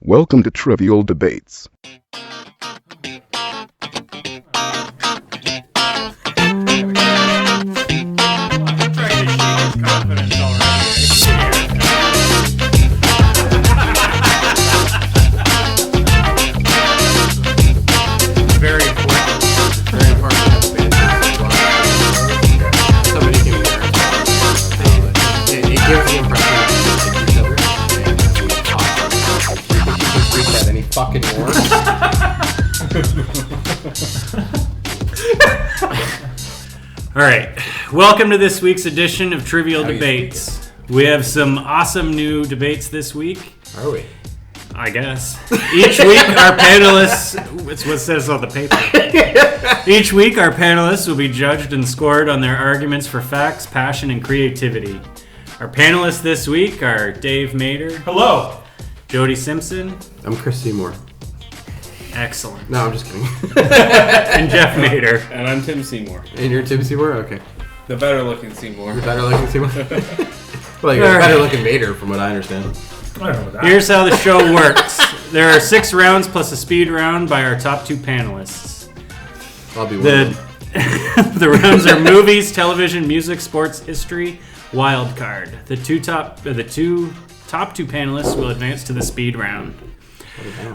Welcome to Trivial Debates. Fucking war. All right, welcome to this week's edition of Trivial Debates. We have some awesome new debates this week. Are we? I guess. Each week, our panelists, it's what says on the paper. Each week, our panelists will be judged and scored on their arguments for facts, passion, and creativity. Our panelists this week are Dave Mader. Hello. Jody Simpson. I'm Chris Seymour. Excellent. No, I'm just kidding. And Jeff Mader. And I'm Tim Seymour. And you're Tim Seymour? Okay. The better looking Seymour. The better looking Seymour? Well, you're a better looking Mader from what I understand. I don't know that. Here's how the show works. There are 6 rounds plus a speed round by our top 2 panelists. I'll be one of them. The rounds are movies, television, music, sports, history, wild card. The top two panelists will advance to the speed round.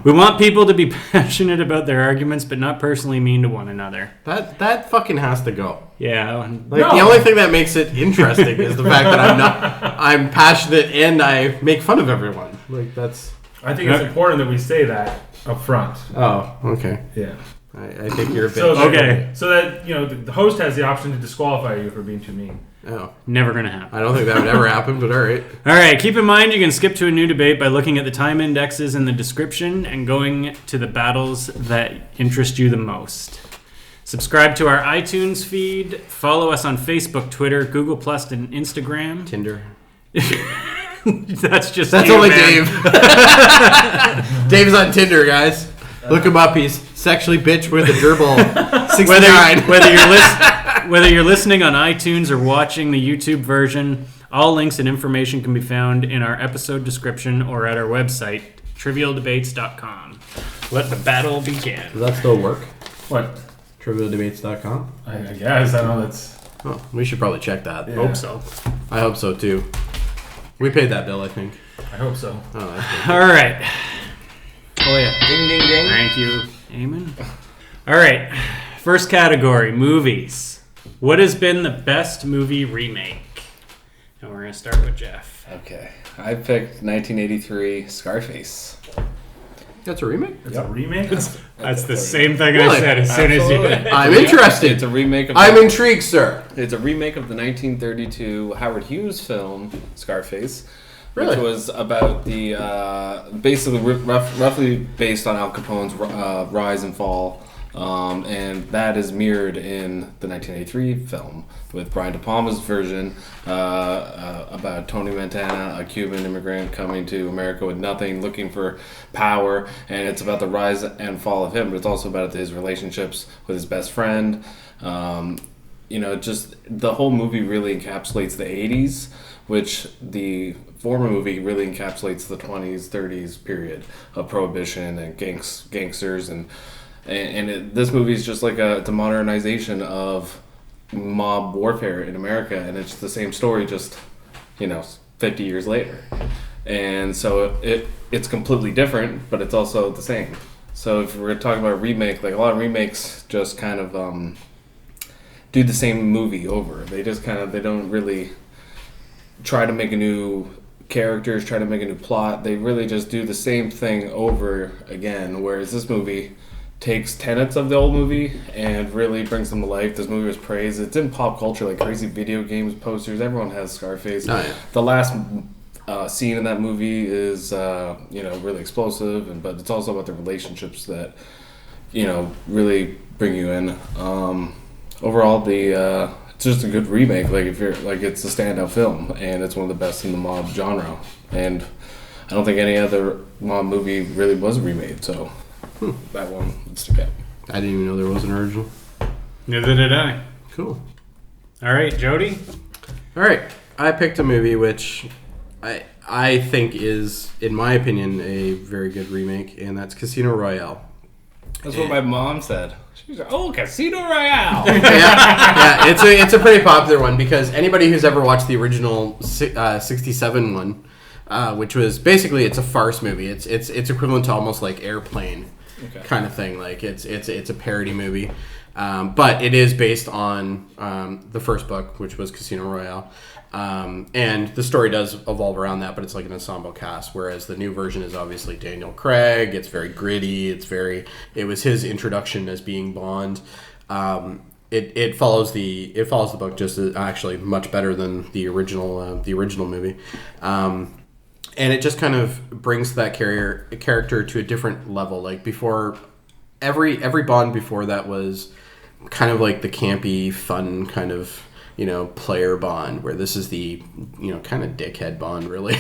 We want people to be passionate about their arguments, but not personally mean to one another. That fucking has to go. Yeah. The only thing that makes it interesting is the fact that I'm passionate and I make fun of everyone. I think it's important that we say that up front. Oh, okay. Yeah. I think you're a bit... So that, the host has the option to disqualify you for being too mean. Oh. Never going to happen. I don't think that would ever happen, but alright. Alright, keep in mind you can skip to a new debate by looking at the time indexes in the description and going to the battles that interest you the most. Subscribe to our iTunes feed. Follow us on Facebook, Twitter, Google+, and Instagram. Tinder. That's only man. Dave. Dave's on Tinder, guys. Look him up. He's sexually bitch with a gerbil. 69. Whether you're listening on iTunes or watching the YouTube version, all links and information can be found in our episode description or at our website, trivialdebates.com. Let the battle begin. Does that still work? What? Trivialdebates.com? I guess. I know that's... Oh, we should probably check that. Yeah. Hope so. I hope so, too. We paid that bill, I think. I hope so. Oh, that's good. All right. Oh, yeah. Ding, ding, ding. Thank you, Eamon. All right. First category, movies. What has been the best movie remake? And we're going to start with Jeff. Okay. I picked 1983 Scarface. That's a remake? It's a remake? That's the same thing Really? I said as soon as you... I'm interested. It's a remake of... I'm intrigued, sir. It's a remake of the 1932 Howard Hughes film, Scarface. Really? Which was about the... basically roughly based on Al Capone's rise and fall. And that is mirrored in the 1983 film with Brian De Palma's version about Tony Montana, a Cuban immigrant coming to America with nothing, looking for power, and it's about the rise and fall of him, but it's also about his relationships with his best friend. Just the whole movie really encapsulates the 80s, which the former movie really encapsulates the 20s, 30s period of prohibition and gangsters and this movie is just like it's a modernization of mob warfare in America, and it's the same story, just 50 years later. And so it's completely different, but it's also the same. So if we're talking about a remake, like a lot of remakes just kind of do the same movie over. They just they don't really try to make a new characters, try to make a new plot. They really just do the same thing over again, whereas this movie takes tenets of the old movie and really brings them to life. This movie was praised. It's in pop culture, like crazy video games, posters. Everyone has Scarface. Oh, yeah. The last scene in that movie is, really explosive, but it's also about the relationships that, really bring you in. Overall, it's just a good remake. Like it's a standout film, and it's one of the best in the mob genre. And I don't think any other mob movie really was remade. So. That one would stick out. I didn't even know there was an original. Neither did I. Cool. All right, Jody? All right. I picked a movie which I think is, in my opinion, a very good remake, and that's Casino Royale. That's what my mom said. She was like, "Oh, Casino Royale." yeah, it's a pretty popular one because anybody who's ever watched the original 67 one, which was basically it's a farce movie. It's equivalent to almost like Airplane kind of thing. Like it's a parody movie, but it is based on the first book, which was Casino Royale. And the story does evolve around that, but it's like an ensemble cast. Whereas the new version is obviously Daniel Craig. It's very gritty. It was his introduction as being Bond. It follows the book just actually much better than the original movie. And it just kind of brings that character to a different level. Like before, every Bond before that was kind of like the campy, fun kind of, player Bond, where this is the, kind of dickhead Bond, really.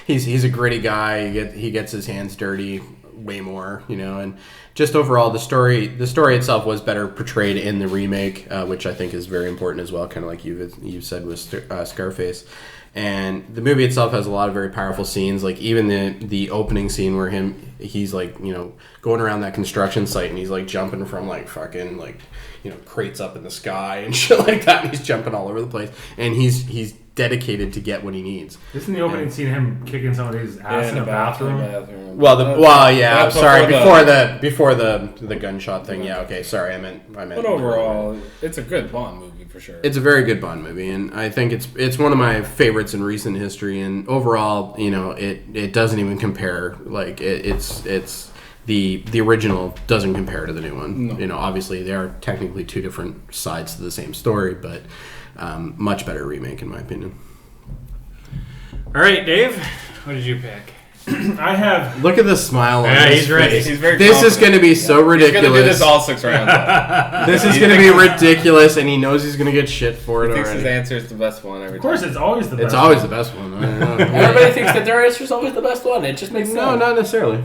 he's a gritty guy. He gets his hands dirty way more, and just overall the story itself was better portrayed in the remake, which I think is very important as well, kind of like you said with Scarface. And the movie itself has a lot of very powerful scenes, like even the opening scene where he's like, going around that construction site and he's like jumping from like fucking like, crates up in the sky and shit like that. And he's jumping all over the place, and he's dedicated to get what he needs. Isn't the opening scene him kicking somebody's ass in a bathroom? Before the gunshot thing. Yeah, okay, sorry, I meant. But overall, it's a good Bond movie for sure. It's a very good Bond movie, and I think it's one of my favorites in recent history. And overall, it doesn't even compare. Like it's the original doesn't compare to the new one. No. Obviously they are technically two different sides to the same story, but much better remake in my opinion. All right, Dave, what did you pick? I have. Look at the smile on his he's ready. face. He's very this confident. is going to be so ridiculous. He's going to do this all 6 rounds. This is going to be ridiculous, and he knows he's going to get shit for it He thinks already. his answer is the best one every time. Of course, it's always the best. It's always the best one. Everybody thinks that their answer is always the best one. It just makes sense. No, not necessarily.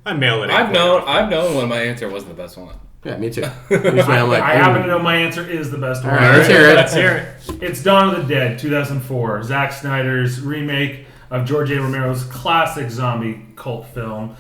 I mail it. I've known when my answer wasn't the best one. Yeah, me too. I'm like, I happen to know my answer is the best one. All right, let's hear it. Let's hear it. It's Dawn of the Dead, 2004. Zack Snyder's remake of George A. Romero's classic zombie cult film.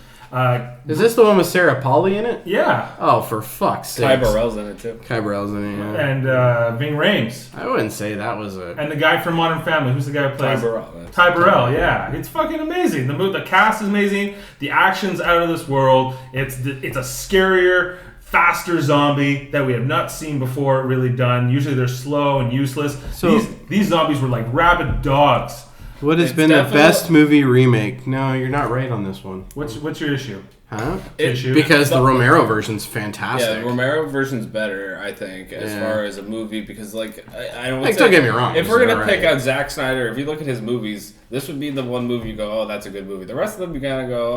Is this the one with Sarah Polley in it? Yeah. Oh, for fuck's sake. Ty Burrell's in it too. Kai Burrell's in it, yeah. And Ving Rhames. I wouldn't say that was a... And the guy from Modern Family. Who's the guy who plays? Ty Burrell. Ty Burrell, yeah. It's fucking amazing. The cast is amazing. The action's out of this world. It's a scarier, faster zombie that we have not seen before really done. Usually they're slow and useless. So these zombies were like rabid dogs. What has been the best movie remake? No, you're not right on this one. What's your issue? Huh? Issue? Because the Romero version's fantastic. Yeah, the Romero version's better, I think, as far as a movie, because, like, I don't Like, don't get me wrong. If we're going to right. pick out Zack Snyder, if you look at his movies, this would be the one movie you go, oh, that's a good movie. The rest of them, you kind of go,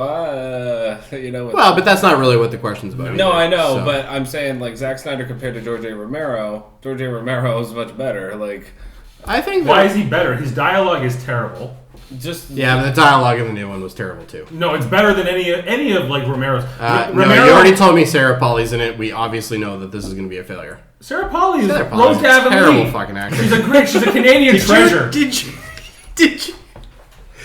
Well, but that's not really what the question's about. No, either, I know, so. but I'm saying, like, Zack Snyder compared to George A. Romero is much better. Like, I think Why is he better? His dialogue is terrible. just... Yeah, but the dialogue in the new one was terrible, too. No, it's better than any of like Romero's. No, you already told me Sarah Polley's in it. We obviously know that this is going to be a failure. Sarah Polley is Sarah Polley's Rose a Gavin terrible Lee. fucking actress. She's a Canadian treasure. Did you?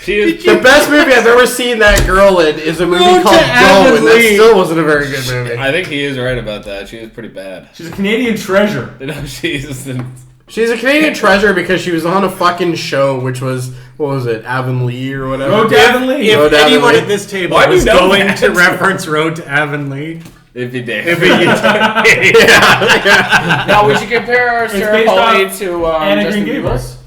She is... The best movie I've ever seen that girl in is a movie called Go, and that still wasn't a very good movie. I think he is right about that. She is pretty bad. She's a Canadian treasure. No, she isn't. She's a Canadian treasure because she was on a fucking show, which was, what was it, Avonlea or whatever? Road to Avonlea. If Road to anyone Avonlea. at this table Why do you was know going that? to reference Road to Avonlea, If you did. Now, would you compare Sarah based Polley off to Anna Justin Green Bieber? Gables.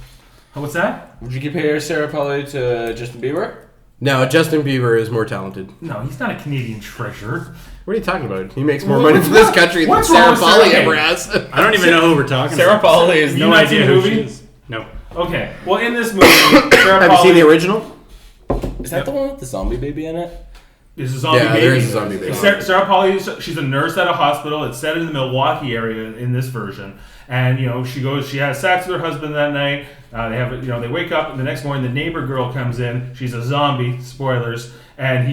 What's that? Would you compare Sarah Polley to Justin Bieber? No, Justin Bieber is more talented. No, he's not a Canadian treasure. What are you talking about? He makes more money for this country than what's wrong Sarah with Polley Sarah? ever has. I don't even know who we're talking Sarah about. Polley is You No not idea seen the who she movie? is. No. Okay. Well, in this movie, Sarah Have you seen Polley the original? Is that the one with the zombie baby in it? is a zombie Yeah, baby. there is a zombie baby. Sarah Polley, she's a nurse at a hospital. It's set in the Milwaukee area in this version. And, she has sex with her husband that night. They wake up, and the next morning the neighbor girl comes in. She's a zombie, spoilers. And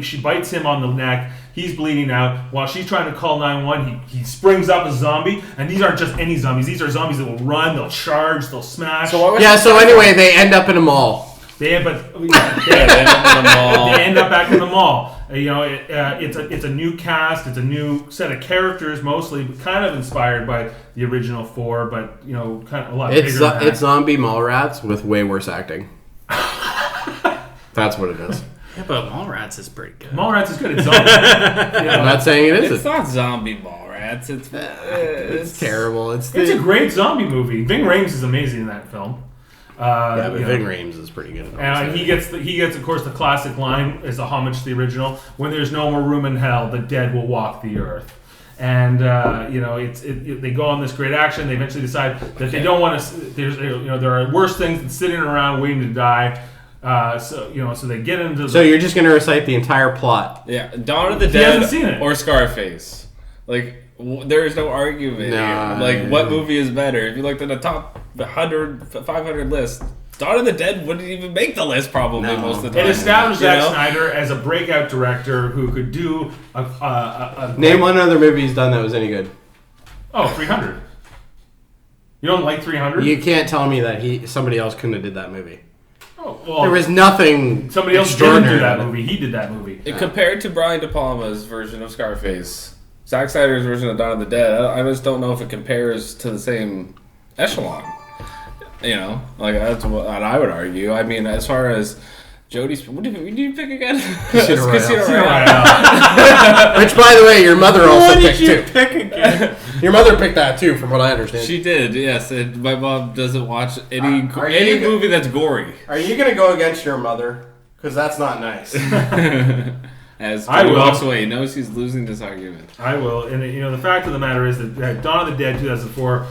she bites him on the neck. He's bleeding out. While she's trying to call 911, he springs up a zombie. And these aren't just any zombies. These are zombies that will run, they'll charge, they'll smash. So what was Yeah, so anyway, they end up in a mall. They end Yeah, they end up in the mall. They end up back in the mall. It's a new cast. It's a new set of characters, mostly kind of inspired by the original 4, but kind of a lot bigger. It's zombie mall rats with way worse acting. That's what it is. Yeah, but Mallrats is pretty good. Mallrats is good. It's zombie. I'm not saying it It's isn't. not zombie ball rats. It's terrible. It's a great zombie movie. Ving Rhames is amazing in that film. But Ving Rhames is pretty good. And he gets of course the classic line as a homage to the original: "When there's no more room in hell, the dead will walk the earth." And they go on this great action. They eventually decide that they don't want to. There are worse things than sitting around waiting to die. So they get into. So you're just gonna recite the entire plot? Yeah, Dawn of the He Dead hasn't seen it. or Scarface. Like there is no argument Nah. here. Like what movie is better? If you looked at the top 500 list, Dawn of the Dead wouldn't even make the list probably most of the time. It established Zack know? Snyder as a breakout director who could do a Name one other movie he's done that was any good. 300. You don't like 300? You can't tell me that somebody else couldn't have did that movie. Oh, well, There was nothing. somebody else didn't do extraordinary that about it. movie. He did that movie. Compared to Brian De Palma's version of Scarface, Zack Snyder's version of Dawn of the Dead, I just don't know if it compares to the same echelon. That's what I would argue. I mean, as far as Jody's, what did you pick again? Casino Royale. Casino Royale. Which, by the way, your mother also picked too. pick again? Your mother picked that too, from what I understand. She did, yes. And my mom doesn't watch any Are you- movie that's gory. Are you gonna go against your mother? Because that's not nice. As I Jody will. walks away, he knows he's losing this argument. I will. And the fact of the matter is that Dawn of the Dead 2004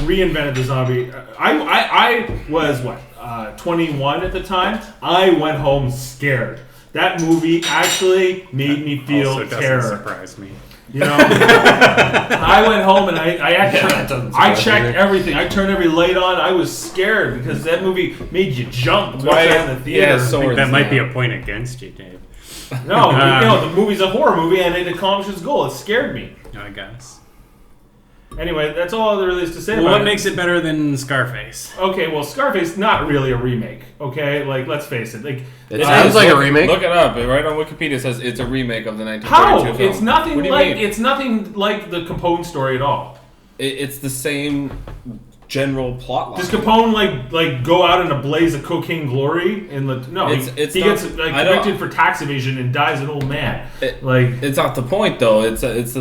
reinvented the zombie. I was 21 at the time. I went home scared. That movie actually made me feel Also doesn't terror. surprise me. I went home and that doesn't I surprise checked me. everything. I turned every light on. I was scared because that movie made you jump. Why- in the theater. yeah, I think Swords that might be now. a point against you, Dave. No, the movie's a horror movie and it accomplished its goal. It scared me. I guess. Anyway, that's all there is to say Well, about what it. makes it better than Scarface? Okay, well, Scarface not really a remake. Okay, let's face it. It sounds like a remake. Look it up. Right on Wikipedia it says it's a remake of the 1942 How? film. It's nothing What do you like mean? it's nothing like the Capone story at all. It's the same general plot line. Does Capone like go out in a blaze of cocaine glory? He It's gets not- I don't- convicted for tax evasion and dies an old man. It's not the point though. That's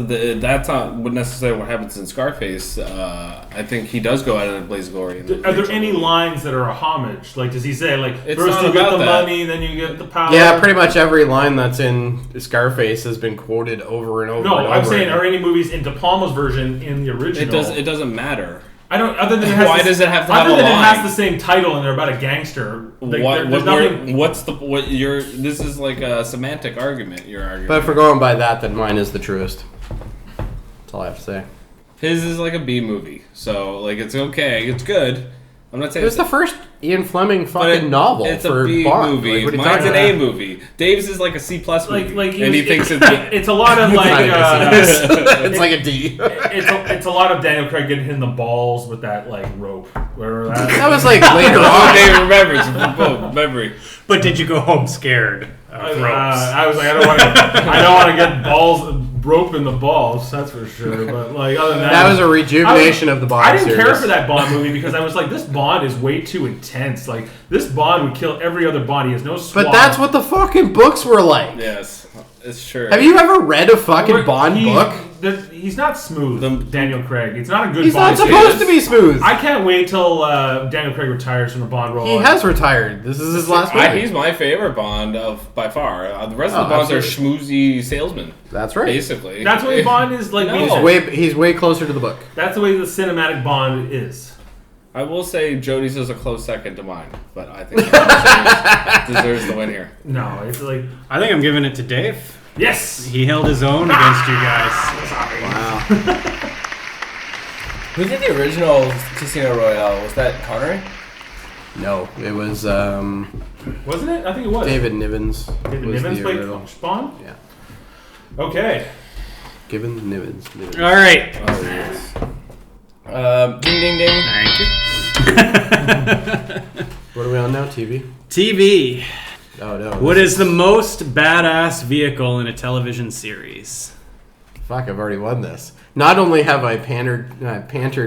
not necessarily what happens in Scarface. I think he does go out in a blaze of glory. Are there any lines that are a homage? Like, does he say It's first not you get about the that. money, then you get the power? Yeah, pretty much every line that's in Scarface has been quoted over and over. No, and over I'm saying, again. are any movies in De Palma's version in the original? It doesn't matter. I don't. Other than it has Why the- does it have to have other a than it line? has the same title and they're about a gangster. There's nothing. This is like a semantic argument. You're arguing. But if we're going by that, then mine is the truest. That's all I have to say. His is like a B movie, so like it's okay, it's good. I'm not saying It was the first Ian Fleming but fucking novel It's for a B Bond. movie. Like, what are you Mine's talking an A about? movie. Dave's is like a C plus movie, and he thinks it's. It's a lot of like. It's like a D. It's a lot of Daniel Craig getting hit in the balls with that like rope. Where that? That was like later Oh, on. Dave remembers. Boom, memory. But did you go home scared of ropes? I was like, I don't want to get balls rope in the balls. That's for sure. But like other than that, That was a rejuvenation of the Bond I didn't care series. for that Bond movie because I was like, this Bond is way too intense. Like this Bond would kill every other Bond. He has no swag. But that's what the fucking books were like. Yes, it's true. Have you ever read a fucking Bond book? He's not smooth, Daniel Craig. It's not a good He's Bond. not supposed to be smooth. I can't wait till Daniel Craig retires from the Bond role. He has retired. This is his last movie. He's my favorite Bond by far. The rest of the Bonds absolutely. are schmoozy salesmen, That's right. basically. That's the way Bond is. Like No. He's way closer to the book. that's the way the cinematic Bond is. I will say Jody's is a close second to mine, but I think he deserves the win here. No, it's like I think I'm giving it to Dave. yes. He held his own against you guys. Wow. Who did the original Casino Royale? Was that Connery? No, it was Wasn't it? I think it was. David Nivens. David was Niven's the played original. Bond? Yeah. Okay. Given Nivens. All right. Oh, yes. Ding ding ding. Thank you. What are we on now? TV? TV. Oh, no. What is the most badass vehicle in a television series? Fuck, I've already won this. Not only have I pantered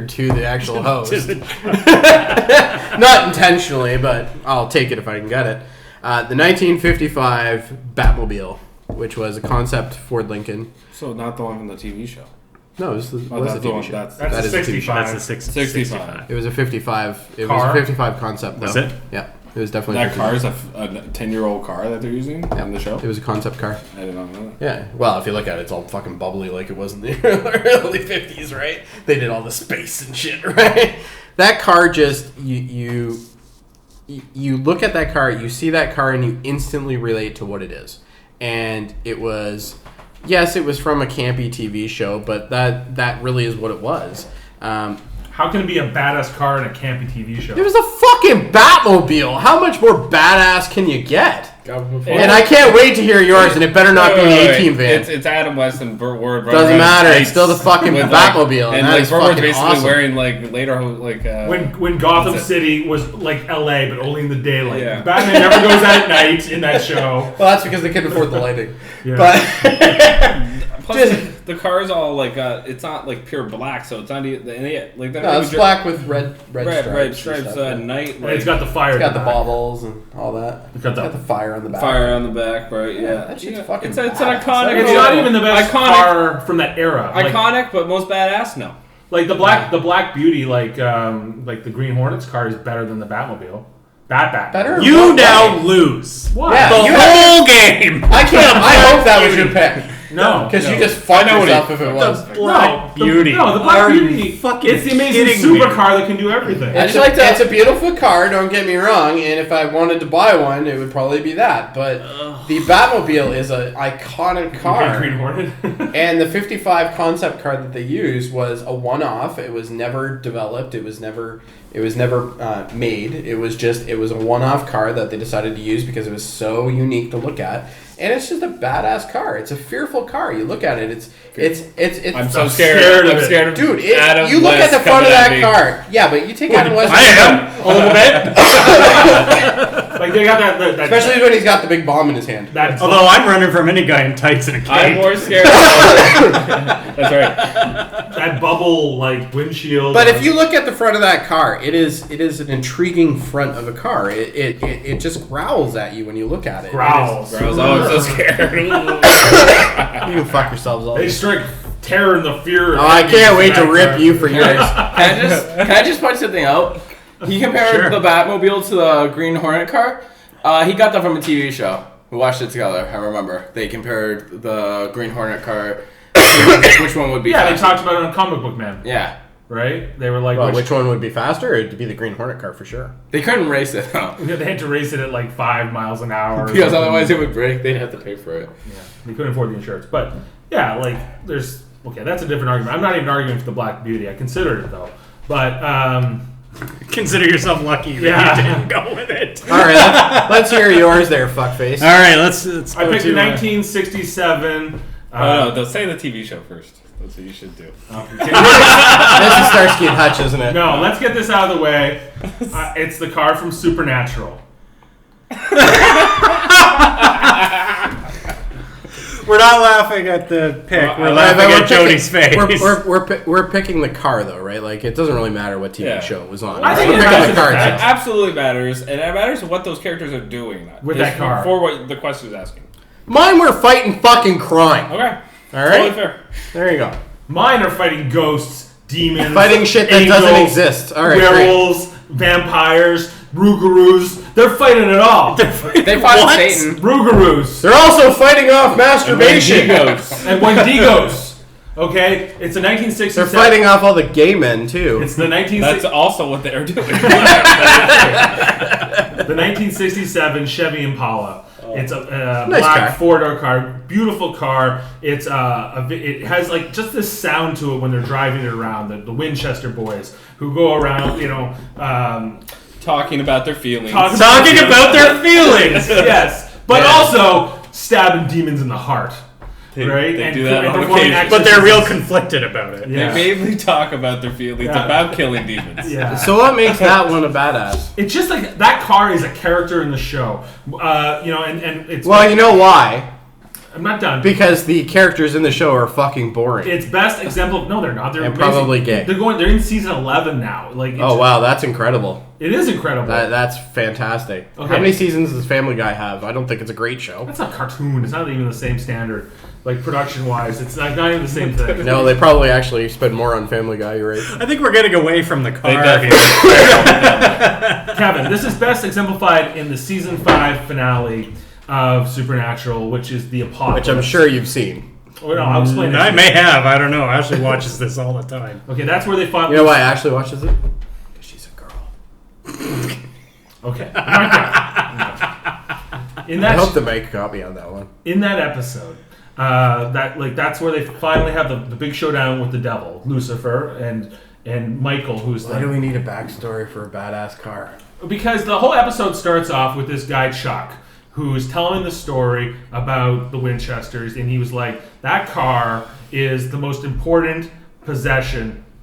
to the actual host. Not intentionally, but I'll take it if I can get it. The 1955 Batmobile, which was a concept Ford Lincoln. So not the one from the TV show. No, it was the that's the TV one. show. That's That a is a TV 65. That's a 65. It was a 55. It was Car? a 55 concept, though. Was it? Yeah, it was definitely. That car is a 10-year-old car that they're using on the show. It was a concept car. I did not know that. Yeah. Well, if you look at it, it's all fucking bubbly like it was in the early 50s, right? They did all the space and shit, right? That car just you look at that car, you see that car, and you instantly relate to what it is. And it was. Yes, it was from a campy TV show, but that really is what it was. How can it be a badass car in a campy TV show? It was a fucking Batmobile. How much more badass can you get? Government And I can't wait to hear yours, and it better not be an A-Team van. It's Adam West and Burt Ward. Doesn't matter. It's still the fucking Batmobile, and that is Burt Ward's fucking basically awesome. wearing later When Gotham That's it. City was like LA, but only in the daylight. Yeah. Batman never goes out at night in that show. Well, that's because they couldn't afford the lighting. Yeah. But Plus, the car's all it's not like pure black, so it's not even like that. no, it's black with red stripes. and stuff, yeah. Night. And it's got the fire. It's got the in back. baubles and all that. It's got the- the fire on the back. Fire on the back, right? Yeah, that shit's fucking It's an badass. iconic. It's not even the best iconic, car from that era. Like, iconic, but most badass. No, like the Black Beauty, like the Green Hornets car is better than the Batmobile. Bat. Better? You What now way? lose. What? Yeah, The you whole game. I can't. I hope that was your pick. No, Because you just I fucked know what yourself he- if it was. Black the Beauty. No, the Black Are you Beauty. fucking It's the amazing kidding me? supercar that can do everything. It's, just like to- it's a beautiful car, don't get me wrong, and if I wanted to buy one, it would probably be that. But the Batmobile is an iconic car. Green Hornet. And the 55 concept car that they used was a one-off. It was never developed. It was never made. It was a one-off car that they decided to use because it was so unique to look at. And it's just a badass car. It's a fearful car. You look at it. It's. I'm so scared. scared of I'm it. scared of Dude, Adam you look West at the front of coming that at me. car. Yeah, but you take Adam West. I am a little bit. Like they got that Especially when he's got the big bomb in his hand. that Although I'm running from any guy in tights and a I'm cape. more scared. That's right. that bubble like windshield. But if you look at the front of that car, it is an intriguing front of a car. It just growls at you when you look at it. growls. Oh, I'm so scared. You can fuck yourselves all. They strike terror and the fear. Oh, I can't wait to rip you for yours. Can I just point something out? He compared the Batmobile to the Green Hornet car. He got that from a TV show. We watched it together. I remember they compared the Green Hornet car. Which one would be? Yeah, they faster. talked about it on Comic Book Man. Yeah, Right? They were like, Well, which one would be faster? It'd be the Green Hornet car for sure. they couldn't race it though. they had to race it at like 5 miles an hour. or Because something. otherwise it would break. They'd have to pay for it. Yeah, they couldn't afford the insurance. But yeah, like there's that's a different argument. I'm not even arguing for the Black Beauty. I considered it though, but Consider yourself lucky that Yeah. you didn't go with it. All right, let's hear yours there, fuckface. All right, let's I go picked to the 1967. No, say the TV show first. That's what you should do. This is Starsky and Hutch, isn't it? No, let's get this out of the way. It's the car from Supernatural. We're not laughing at the pick. Well, we're I- laughing But at Jody's face. We're picking the car though, right? Like it doesn't really matter what TV Yeah. show it was on. I think We're it picking matters. the car. It itself. absolutely matters, and it matters what those characters are doing With that car. For what the question is asking. Mine were fighting fucking crime. Okay. All Totally right, fair. there you go. Mine are fighting ghosts, demons, Fighting shit that doesn't angels, exist. All right, great. werewolves, vampires, Rougarous. They're fighting it all. They fought Satan. Rougarous They're also fighting off masturbation. and Wendigos. Okay, it's a 1967. They're fighting off all the gay men too. It's the That's also what they're doing. the 1967 Chevy Impala. It's a Nice black car. four-door car, beautiful car. It's it has like just this sound to it when they're driving it around. The Winchester boys who go around, Talking about their feelings. Talking about their feelings. yes, but Yeah. also stabbing demons in the heart. right? They And do that on performing occasion. But they're real conflicted about it. Yeah. They mainly talk about their feelings Yeah. about killing demons. Yeah. So what makes that one a badass? It's just like that car is a character in the show. And it's. Well, you know why? I'm not done. Because the characters in the show are fucking boring. It's best example. No, they're not. They're And amazing. probably gay. They're in season 11 now. Like, Oh wow, that's incredible. it is incredible. That's fantastic. Okay. How many seasons does Family Guy have? I don't think it's a great show. That's not cartoon. It's not even the same standard. Like production wise, it's not even the same thing. No, they probably actually spend more on Family Guy. You're right. I think we're getting away from the car definitely- here. Kevin, this is best exemplified in the season 5 finale of Supernatural, which is the apocalypse. Which I'm sure you've seen. Oh, no, I'll explain it. I may have. I don't know. Ashley watches this all the time. Okay, that's where they fought. You know why Ashley watches it? Because she's a girl. Okay. In I that hope to make a copy on that one. in that episode, that's where they finally have the big showdown with the devil, Lucifer, and Michael, who's Why like, do we need a backstory for a badass car? because the whole episode starts off with this guy Chuck, who's telling the story about the Winchesters, and he was like, that car is the most important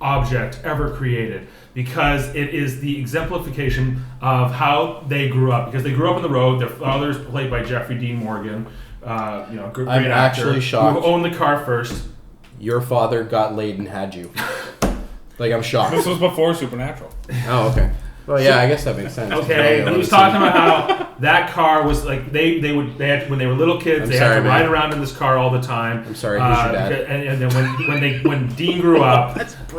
object ever created, because it is the exemplification of how they grew up. Because they grew up on the road. Their father's played by Jeffrey Dean Morgan, great I'm actor, actually shocked. who owned the car first. Your father got laid and had you. Like, I'm shocked. This was before Supernatural. Oh, okay. Well, yeah, I guess that makes sense. Okay, he was talking about how that car was like they had when they were little kids. I'm they sorry, had to man. ride around in this car all the time. I'm sorry, who's your dad? And then when Dean grew up,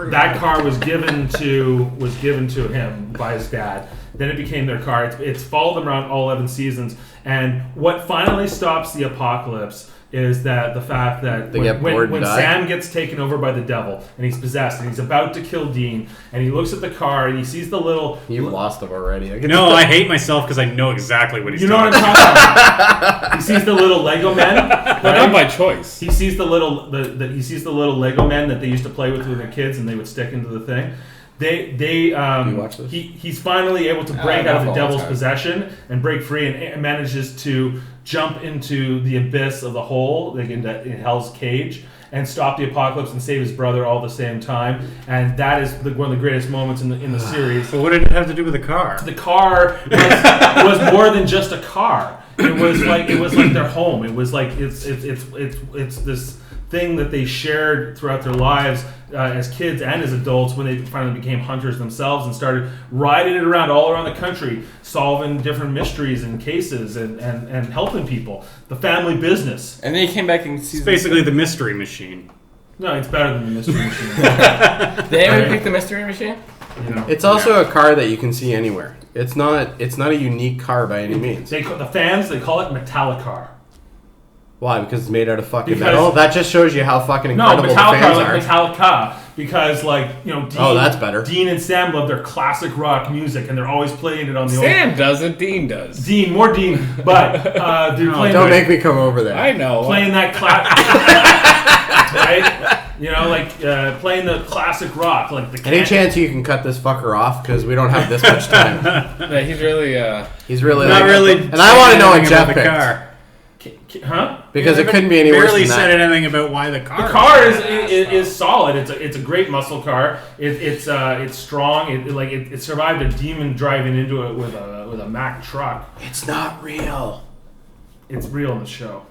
that car was given to him by his dad. Then it became their car. It's followed them around all 11 seasons. And what finally stops the apocalypse is that the fact that They get bored and when die? Sam gets taken over by the devil and he's possessed and he's about to kill Dean, and he looks at the car and he sees the little. You've lost them already. I can No, I hate myself because I know exactly what he's You know what talking I'm talking about? He sees the little Lego men. But not by choice. He sees the little he sees the little Lego men that they used to play with their kids, and they would stick into the thing. you watch this? He's finally able to break out of the all the devil's time. possession and break free, and manages to jump into the abyss of the hole, like in Hell's Cage, and stop the apocalypse and save his brother all at the same time. And that is one of the greatest moments in the series. So what did it have to do with the car? The car was more than just a car. It was like their home. It was like it's this thing that they shared throughout their lives as kids and as adults when they finally became hunters themselves and started riding it around all around the country, solving different mysteries and cases and helping people. The family business. And then he came back in It's season. basically the Mystery Machine. No, it's better than the Mystery Machine. They ever pick the Mystery Machine? You know? It's also a car that you can see anywhere. It's not a unique car by any means. The fans call it Metallicar. Why? Because it's made out of fucking Because- metal? That just shows you how fucking No, incredible the fans Metallica, are. like Metallica, because Dean. Oh, that's better. Dean and Sam love their classic rock music, and they're always playing it on the Sam doesn't. Dean does. More Dean, but they're playing. Don't make me come over there. I know. Playing that classic, right? Playing the classic rock, like the. Any chance you can cut this fucker off? Because we don't have this much time. Yeah, he's really. He's really Not like, really. and I want to know what anything Jeff about the picked. car. Huh? Because You it couldn't be any worse barely than said that. anything about why the car. The car is solid. It's a great muscle car. It's strong. It survived a demon driving into it with a Mack truck. It's not real. It's real in the show.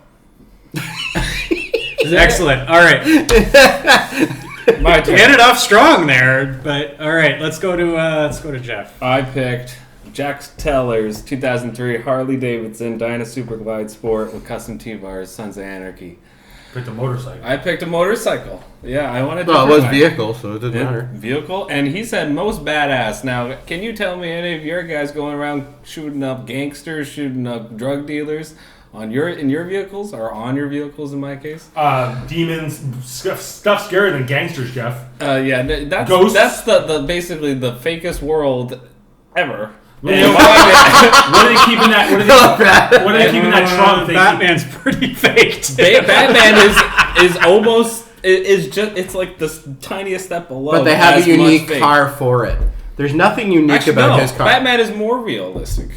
Excellent. All right. My turn. Ended off strong there, but all right. Let's go to Jeff. I picked Jack Teller's 2003 Harley Davidson Dyna Super Glide Sport with custom T-bars, Sons of Anarchy. Picked a motorcycle. I picked a motorcycle. Yeah, I wanted to. Well, it was vehicle, so it didn't matter. Vehicle, and he said most badass. Now, can you tell me any of your guys going around shooting up gangsters, shooting up drug dealers in your vehicles or on your vehicles? In my case, Demons, stuff scarier than gangsters, Jeff. yeah, that's Ghosts? That's the basically the fakest world ever. What are they keeping that? What are they keeping that trunk? Batman's pretty faked. Batman is almost it's like the tiniest step below. But they have as a unique much fake. car for it. There's nothing unique Actually, about no, his car. Batman is more realistic.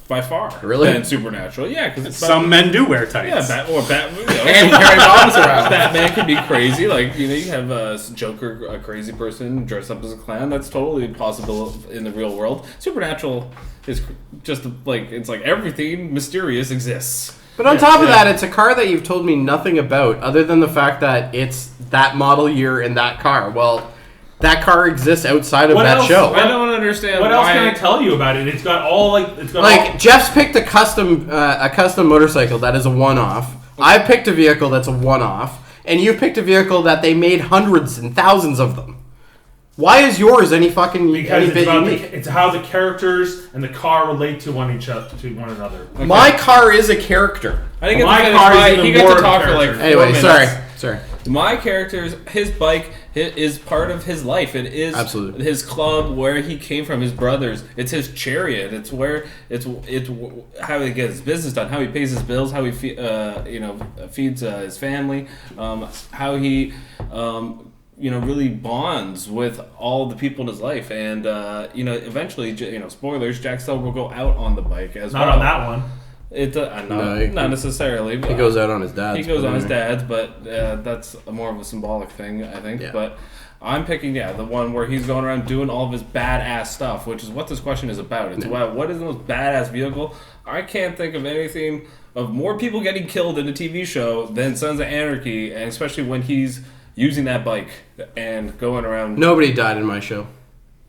by far. Really? Than Supernatural. Yeah, because Some men do wear tights. Yeah, Batman. And he carries bombs around. Batman can be crazy. Like, you have a Joker, a crazy person dressed up as a clown. That's totally possible in the real world. Supernatural is just like, it's like everything mysterious exists. But on top of that, it's a car that you've told me nothing about, other than the fact that it's that model year in that car. Well, that car exists outside of that show. I don't understand. What else can I tell you about it? It's got all Jeff's picked a custom motorcycle that is a one-off. I picked a vehicle that's a one-off, and you picked a vehicle that they made hundreds and thousands of them. Why is yours any bit unique? It's how the characters and the car relate to one another. Okay. My car is a character. I think my car is he got to talk for like 4 minutes. Sorry. My character's his bike is part of his life. It is absolutely his club, where he came from, his brothers. It's his chariot. It's where it's how he gets his business done, how he pays his bills, how he feeds his family, how he really bonds with all the people in his life, and eventually, spoilers, Jack Stell will go out on the bike as well. Not on that one. Not necessarily. He goes out on his dad's. He goes on his dad's, but that's more of a symbolic thing, I think. Yeah. But I'm picking, the one where he's going around doing all of his badass stuff, which is what this question is about. It's about what is the most badass vehicle. I can't think of anything of more people getting killed in a TV show than Sons of Anarchy, and especially when he's using that bike and going around. Nobody died in my show.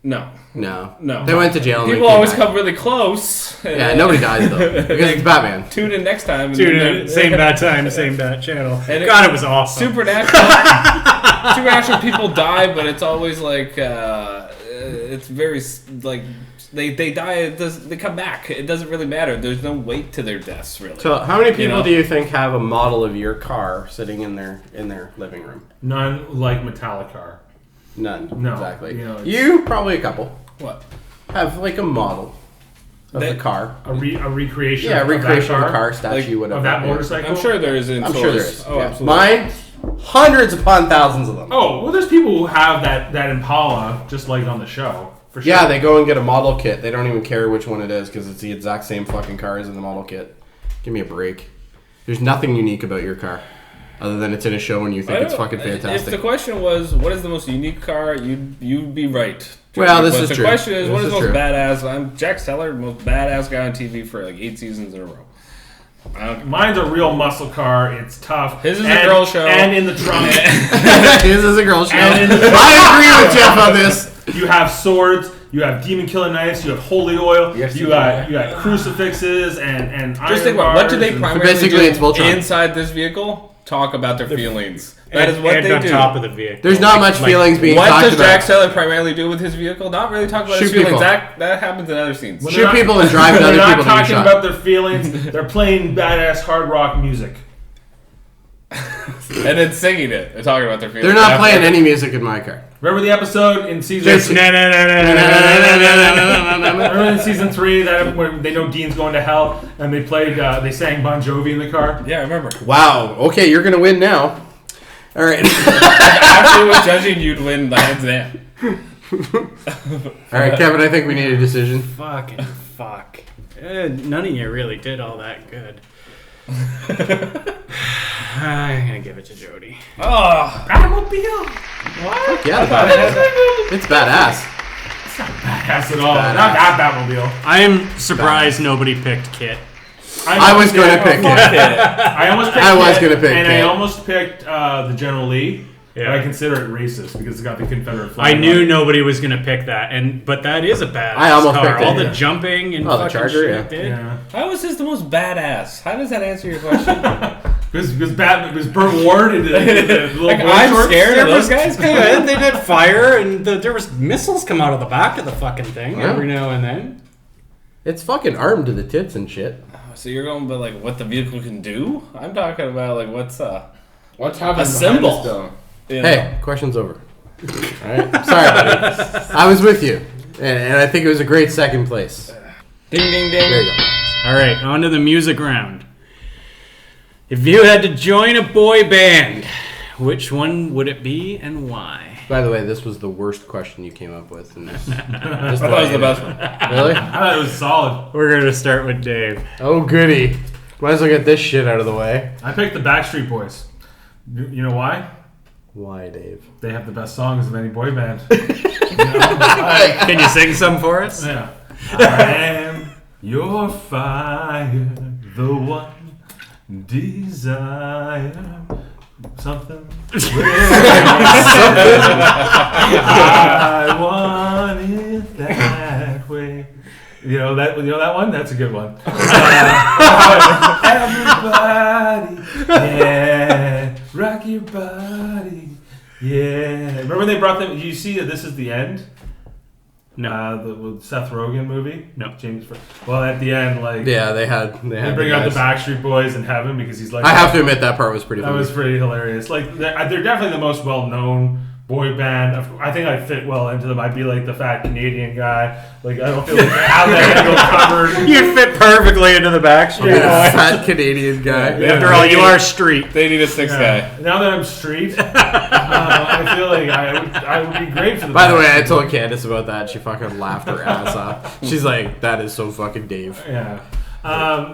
No. They went to jail. People always come really close. Yeah, nobody dies though because it's Batman. Tune in next time. Same bad time, same bad channel. And it was awesome. Supernatural people die, but it's always like it's very like they die. They come back. It doesn't really matter. There's no weight to their deaths, really. So, how many people do you think have a model of your car sitting in their living room? None like Metallic car. None. No. Exactly. You probably a couple. What? Have like a model of the car. A recreation. Yeah, a recreation of the car, statue, whatever. Of that motorcycle. I'm sure there is. I'm sure there is. Oh, absolutely. Mine, hundreds upon thousands of them. Oh well, there's people who have that Impala just like on the show. For sure. Yeah, they go and get a model kit. They don't even care which one it is because it's the exact same fucking car as in the model kit. Give me a break. There's nothing unique about your car. Other than it's in a show and you think it's fucking fantastic. If the question was, what is the most unique car, you'd be right. Well, this is true. The question is, what is the most badass? I'm Jack Steller, most badass guy on TV for like 8 seasons in a row. Mine's a real muscle car. It's tough. His is a girl show. And in the trunk. His is a girl show. I agree with Jeff on this. You have swords. You have demon killing knives. You have holy oil. You got crucifixes and just think about what do they primarily do it's inside this vehicle? Talk about their feelings. That is what they on do. Top of the vehicle. There's not much feelings being talked about. What does Jack Steller primarily do with his vehicle? Not really talk about his feelings. That happens in other scenes. Shoot people and drive other people to They're not talking about their feelings. They're playing badass hard rock music. And then singing it and talking about their feelings. They're not playing any music in my car. Remember the episode in season? Remember in season 3 that where they know Dean's going to hell and they sang Bon Jovi in the car? Yeah, I remember. Wow. Okay, you're gonna win now. All right. After was judging, you'd win the hands down. All right, Kevin. I think we need a decision. Fucking fuck. None of you really did all that good. I'm gonna give it to Jody. Oh, Batmobile! What? Yeah, it's badass. It's not badass at all. Not that Batmobile. I am surprised nobody picked Kit. I was going to pick Kit. I almost picked I was going to pick and Kit. I almost picked the General Lee. Yeah. But I consider it racist because it's got the Confederate I flag. knew nobody was going to pick that, but that is a badass I almost car. picked it. All the jumping and fucking Charger, shit, dude. Yeah. How is this the most badass? How does that answer your question? Because Burt Ward and the little I'm scared of those guys. Good. They did fire, and there was missiles come out of the back of the fucking thing every now and then. It's fucking armed to the tits and shit. So you're going by like what the vehicle can do? I'm talking about like what's happening a symbol. Hey, question's over. All right, sorry, buddy. I was with you, and I think it was a great second place. Ding ding ding. There you go. All right, on to the music round. If you had to join a boy band, Which one would it be and why? By the way, this was the worst question you came up with. And just I thought it was the best one. Really? I thought it was solid. We're going to start with Dave. Oh, goody. Might as well get this shit out of the way. I picked the Backstreet Boys. You know why? Why, Dave? They have the best songs of any boy band. Can you sing some for us? Yeah. I am your fire, the one desire. Something. I want it that way. You know that one? That's a good one. Everybody, yeah, rock your body, yeah. Remember when they brought them? Did you see that This Is the End? No. The Seth Rogen movie? No. Well, at the end, like... Yeah, they bring out the Backstreet Boys in heaven because he's like... I have to admit that part was pretty funny. That was pretty hilarious. Like, they're definitely the most well-known boy band. I think I'd fit well into them. I'd be like the fat Canadian guy. Like, I don't feel like I have that angle covered. You'd fit perfectly into the Backstreet Boys. Fat Canadian guy. Yeah. After all, you are street. They need a 6th guy. Now that I'm street, I feel like I would be great for the By the way, I Backstreet told Candace about that. She fucking laughed her ass off. She's like, that is so fucking Dave. Yeah.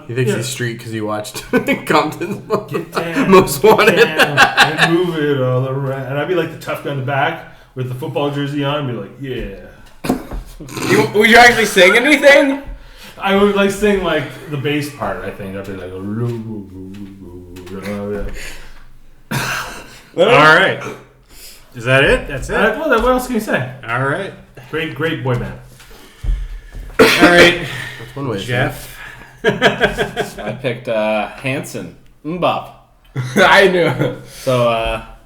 He thinks he's street because he watched Compton's Down, Most Wanted. and move it all around. And I'd be like the tough guy in the back with the football jersey on and be like, yeah. Would you actually sing anything? I would like sing like the bass part, I think. I'd be like, All right. Is that it? That's it? what else can you say? All right. Great boy band. All right. That's one way. Jeff. I picked Hanson. Mbop. I knew. So I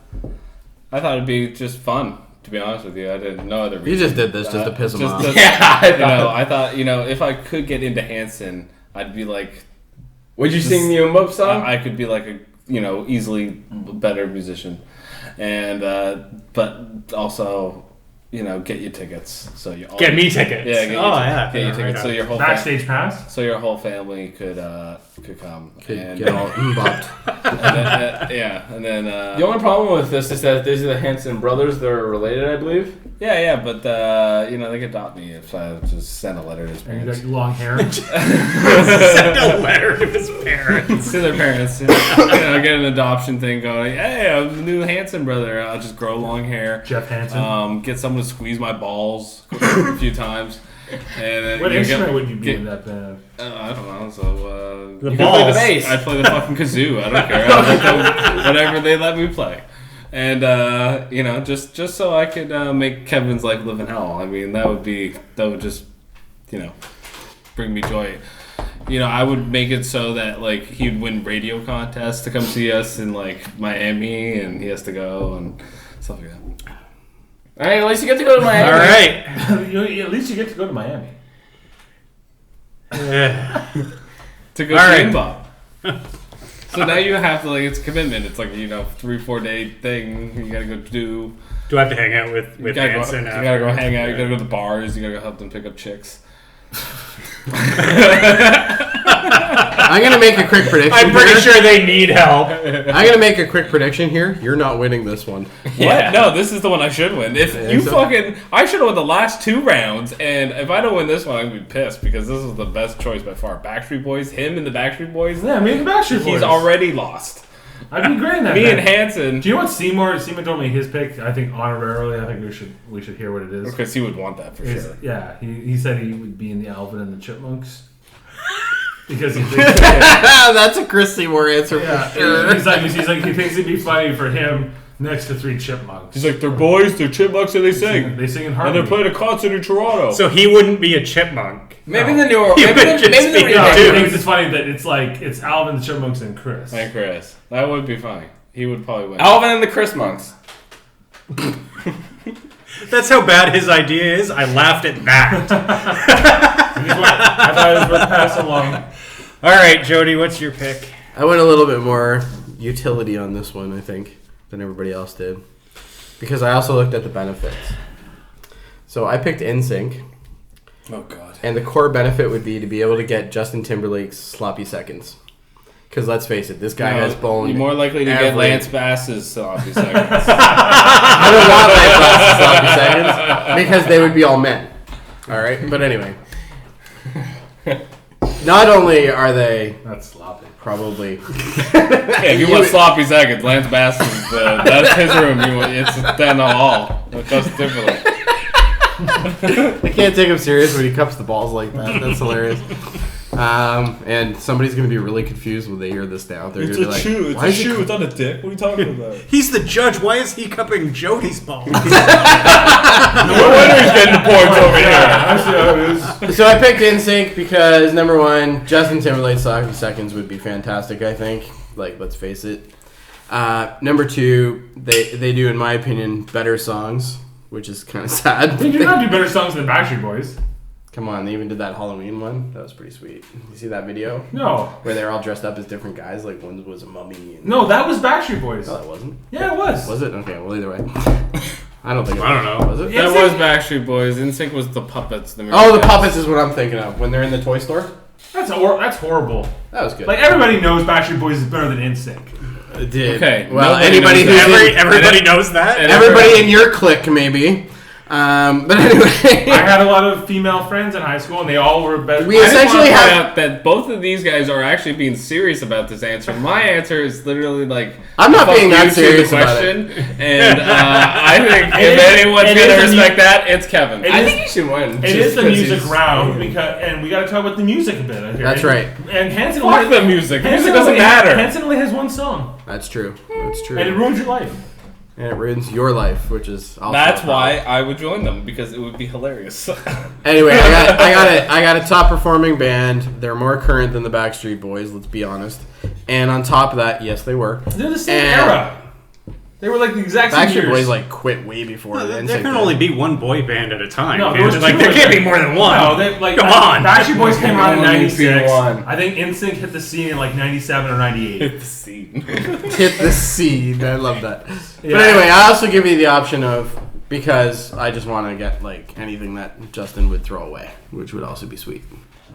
thought it'd be just fun. To be honest with you, I didn't know other reason. You just did this just to piss him off. Yeah, I thought if I could get into Hanson, I'd be like. Would you sing the Mbop song? I could be like a easily better musician, and but also get you tickets. So you Get me tickets. Yeah, get you tickets. Right So your whole Backstage pass? So your whole family could come and Get all bopped. and then The only problem with this is that these are the Hanson brothers. They're related, I believe. but they could adopt me if I just send a letter to his And you parents. got long hair. Send a letter to his parents. To their parents, get an adoption thing going. Hey, I'm the new Hanson brother. I'll just grow long hair. Jeff Hansen. Get someone to squeeze my balls a few times. And then What instrument would you be in that band? I don't know. So The You can play the balls. bass. I play the fucking kazoo. I don't care. I'll let them, whatever they let me play. And just so I could make Kevin's life live in hell. I mean, that would just bring me joy. I would make it so that like he'd win radio contests to come see us in like Miami, and he has to go and stuff like that. All right, at least you get to go to Miami. All right. At least you get to go to Miami. To go All see right. Mbop. So now you have to it's a commitment. It's like 3-4 day thing. You gotta go do. Do I have to hang out with You gotta, Hanson? you gotta go hang out. You gotta go to the bars. You gotta go help them pick up chicks. I'm going to make a quick prediction. I'm pretty here. sure they need help. I'm going to make a quick prediction here. You're not winning this one. Yeah. What? No, this is the one I should win. If Yeah, you so- I should have won the last 2 rounds, and if I don't win this one, I'm gonna be pissed because this is the best choice by far. Backstreet Boys, him and the Backstreet Boys. Yeah, me and the Backstreet Boys. He's already lost. I'd be great in that Me band. and Hanson, Do you know what Seymour told me his pick? I think honorarily. I think we should hear what it is. because he would want that for sure. Yeah, he said he would be in the Alvin and the Chipmunks because he thinks That's a Chris Seymour answer yeah, for sure. he's like he thinks it'd be funny for him next to 3 chipmunks. He's like, they're boys, they're chipmunks, and they sing. They sing in And harmony. they're playing a concert in Toronto. So he wouldn't be a chipmunk. Maybe the newer. You Maybe would just the be No, remake. he thinks it's funny that it's Alvin, the Chipmunks, and Chris. and Chris. That would be funny. He would probably win. Alvin and the Chris Monks. That's how bad his idea is. I laughed at that. I thought it was worth passing along. All right, Jody, what's your pick? I went a little bit more utility on this one, I think, than everybody else did. Because I also looked at the benefits. So I picked NSYNC, Oh, God. and the core benefit would be to be able to get Justin Timberlake's Sloppy Seconds. Because let's face it, this guy has boned. You're more likely to get Lance Bass's sloppy seconds. I don't want Lance Bass's sloppy seconds because they would be all men. All right, but anyway. Not only are they That's sloppy. probably. If you want sloppy seconds, Lance Bass is that's his room. It's down the hall. Just differently. I can't take him serious when he cups the balls like that. That's hilarious. And somebody's going to be really confused when they hear this now. They're It's gonna a be like, shoe. It's "Why a is he shoe. It's not a dick. What are you talking about? He's the judge. Why is he cupping Jody's balls? No wonder he's getting the points over here. I see how it is. So I picked NSYNC because number one, Justin Timberlake's Sloppy Seconds would be fantastic. I think, like, let's face it. Number two, they do, in my opinion, better songs, which is kind of sad. They do not do better songs than Backstreet Boys. Come on, they even did that Halloween one. That was pretty sweet. You see that video? No. Where they're all dressed up as different guys. Like one was a mummy. And... No, that was Backstreet Boys. No, that wasn't. Yeah, it was. Was it? Okay, well, either way. I don't think. I don't know. Was it? Yeah. That was Backstreet Boys. NSYNC was the puppets. Oh, the puppets is what I'm thinking of. When they're in the toy store. That's horrible. That was good. Like, everybody knows Backstreet Boys is better than NSYNC. It did. Okay, Well, nobody anybody knows who's that. in, Everybody knows that. everybody in your clique, maybe. But anyway, I had a lot of female friends in high school, and they all were better. We I just essentially want to point have- out that both of these guys are actually being serious about this answer. My answer is literally like, I'm not fuck being that you to the serious about question, and I think It if is- anyone's it gonna is a respect that, it's Kevin. It I is- think he should win. It just is the 'cause music he's- round, and we got to talk about the music a bit. Here. That's right. And Hanson Fuck only, the music. Hanson Music doesn't only- matter. Hanson only has one song, that's true. That's true. and it ruins your life. And it ruins your life, which is also That's a problem. why I would join them, because it would be hilarious. Anyway, I got a top performing band. They're more current than the Backstreet Boys. Let's be honest. And on top of that, yes, they were. They're the same And- era. They were like the exact same Backstreet years. Boys like quit way before. Well, the there NSYNC can did. only be one boy band at a time. No, Okay? there was Like, two there of can't them. be more than one. No, they, like, Come on. Backstreet Boys came out in Only '96. one. I think NSYNC hit the scene in like '97 or '98. Hit the scene. Hit the seed. I love that. Yeah. But anyway, I also give you the option of, because I just want to get like anything that Justin would throw away, which would also be sweet.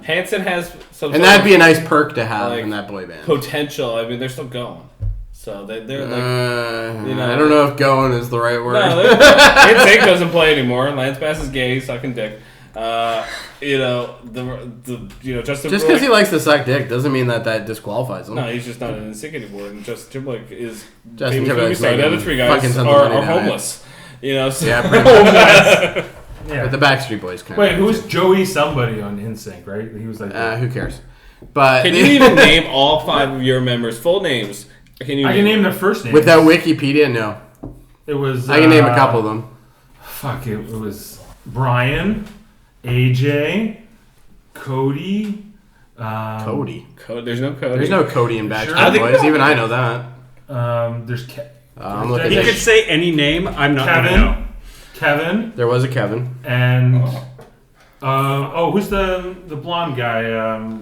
Hanson has some And sort that'd of be a nice perk to have like, in that boy band. potential. I mean, they're still going. So they're like... you know, I don't know if going is the right word. No, NSYNC doesn't play anymore. Lance Bass is gay, sucking dick. You know, Justin Just because Timberlake... he likes to suck dick doesn't mean that disqualifies him. No, he's just not in NSYNC anymore. And Justin Timberlake is... Justin famous movie Timberlake's star. The making other three fucking guys tons of are money now, homeless. You know, so... Yeah, pretty much. Yeah. But the Backstreet Boys kind Wait, of. who's Joey somebody on NSYNC, right? He was like... Who cares? But Can you even name all 5 of your members' full names? I can name their first name. without Wikipedia, no. It was... I can name a couple of them. Fuck, it was Brian, AJ, Cody... Cody. There's no code. There's no Cody in Backstreet Sure. I think- Boys. Even I know that. There's I'm looking He at could say any name. I'm not going to know. Kevin, There was a Kevin. and... who's the blonde guy?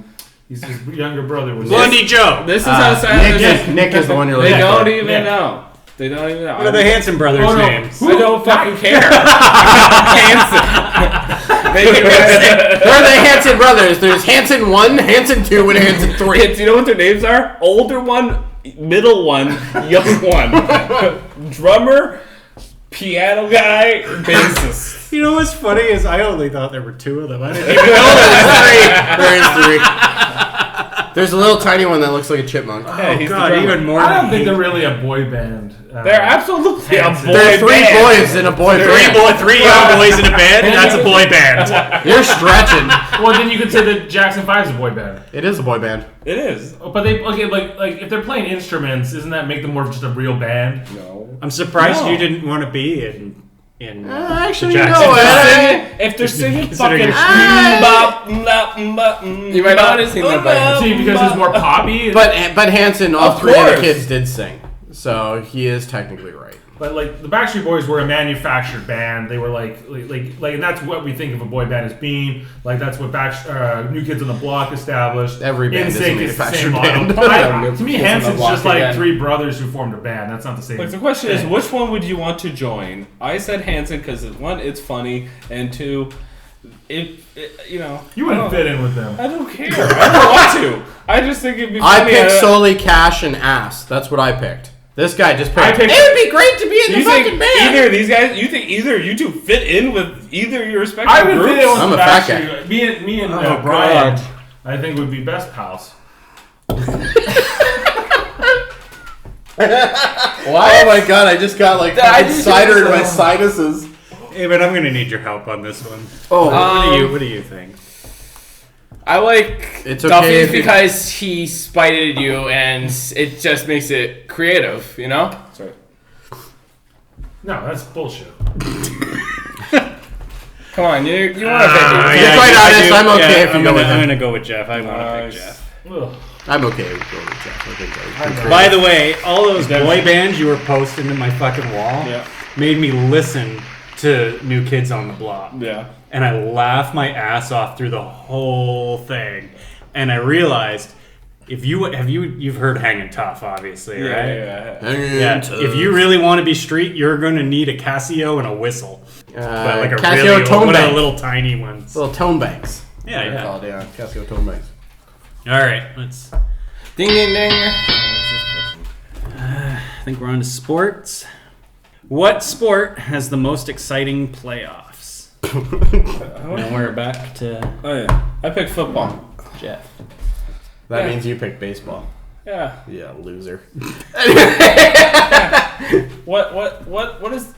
He's his younger brother. Was Blondie Joe. This is how sad Nick, this is. Nick is the one you're They looking don't for. even Yeah. know. They don't even know. What are the Hanson brothers' Oh, no. names? I don't fucking care. Hanson. They're the Hanson brothers. There's Hanson 1, Hanson 2, and Hanson 3. Kids, you know what their names are? Older one, middle one, young one. Drummer, piano guy, bassist. You know what's funny is I only thought there were 2 of them. I didn't even There is 3. There's a little tiny one that looks like a chipmunk. Yeah, he's the God, drummer. even more I don't than think he- they're really a boy band. They're absolutely a Hanson. boy There are 3 band. boys in a boy band. Three young boys in a band, and that's a boy band. You're stretching. Well, then you could say that Jackson 5 is a boy band. It is a boy band. It is. But they like if they're playing instruments, isn't that make them more of just a real band? No. I'm surprised No. you didn't want to be in Actually, Jackson no. Five. If they're singing Considering fucking... You might not have seen that by See, because it's more poppy. But Hanson, all Of 3 of the course. kids did sing. So he is technically right. But like the Backstreet Boys were a manufactured band. They were like, and that's what we think of a boy band as being. Like that's what New Kids on the Block established. Every band is a NSYNC is the same manufactured model. band. To me, Kids on the Hanson's Block just like again. 3 brothers who formed a band. That's not the same. Like the question is, thing. which one would you want to join? I said Hanson because 1, it's funny, and 2, You wouldn't fit in with them. I don't care. I don't want to. I just think it'd be funny. I picked solely cash and ass. That's what I picked. This guy just picked. It would be great to be in the fucking band. Either of these guys, you think either of you two fit in with either your respective I would groups? fit in with I'm the a fat Backstreet. Me and Oh, Brian, God. I think would be best pals. Oh my god! I just got like fucking cider in my sinuses. Hey, but I'm gonna need your help on this one. Oh, What do you think? I like It's okay Duffy's if you- because he spited you, and it just makes it creative. You know. Sorry. No, that's bullshit. Come on, you want to To be quite honest, I'm okay if you go with I'm him. gonna go with Jeff. I want to pick Jeff. Ugh. I'm okay with going with Jeff. I think that was pretty By the way, all those boy bands you were posting to my fucking wall made me listen to New Kids on the Block. Yeah. And I laughed my ass off through the whole thing. And I realized you've heard Hangin' Tough, obviously, right? Yeah. If you really want to be street, you're going to need a Casio and a whistle. But like a Casio really tone one of bank. the little tiny ones. Little tone banks. Yeah, yeah. Called, yeah. Casio tone banks. All right, let's. Ding ding ding. I think we're on to sports. What sport has the most exciting playoffs? Now we're back to Oh yeah, I picked football. Jeff. That means you picked baseball. Yeah. Yeah, loser. What is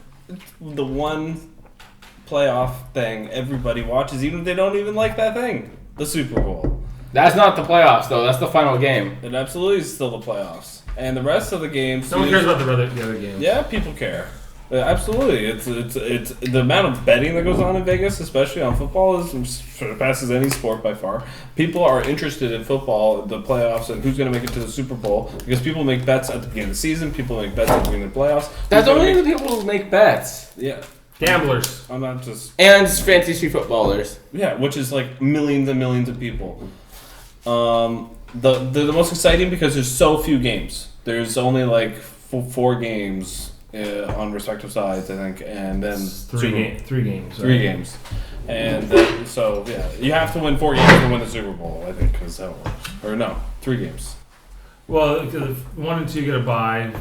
the one playoff thing everybody watches, even if they don't even like that thing? The Super Bowl. That's not the playoffs, though. That's the final game. It absolutely is still the playoffs, and the rest of the games. No one cares about the other games. Yeah, people care. Absolutely, it's the amount of betting that goes on in Vegas, especially on football, surpasses any sport by far. People are interested in football, the playoffs, and who's going to make it to the Super Bowl because people make bets at the beginning of the season. People make bets at the beginning of the playoffs. That's only the people who make bets. Yeah. Gamblers. I'm not just And fantasy footballers. yeah, which is like millions and millions of people. The most exciting because there's so few games. There's only like four games on respective sides, I think, and then Three games. Right? Three games, and then, so yeah, you have to win 4 games to win the Super Bowl, I think, because that works. Or no, 3 games. Well, 1 and 2 get a bye.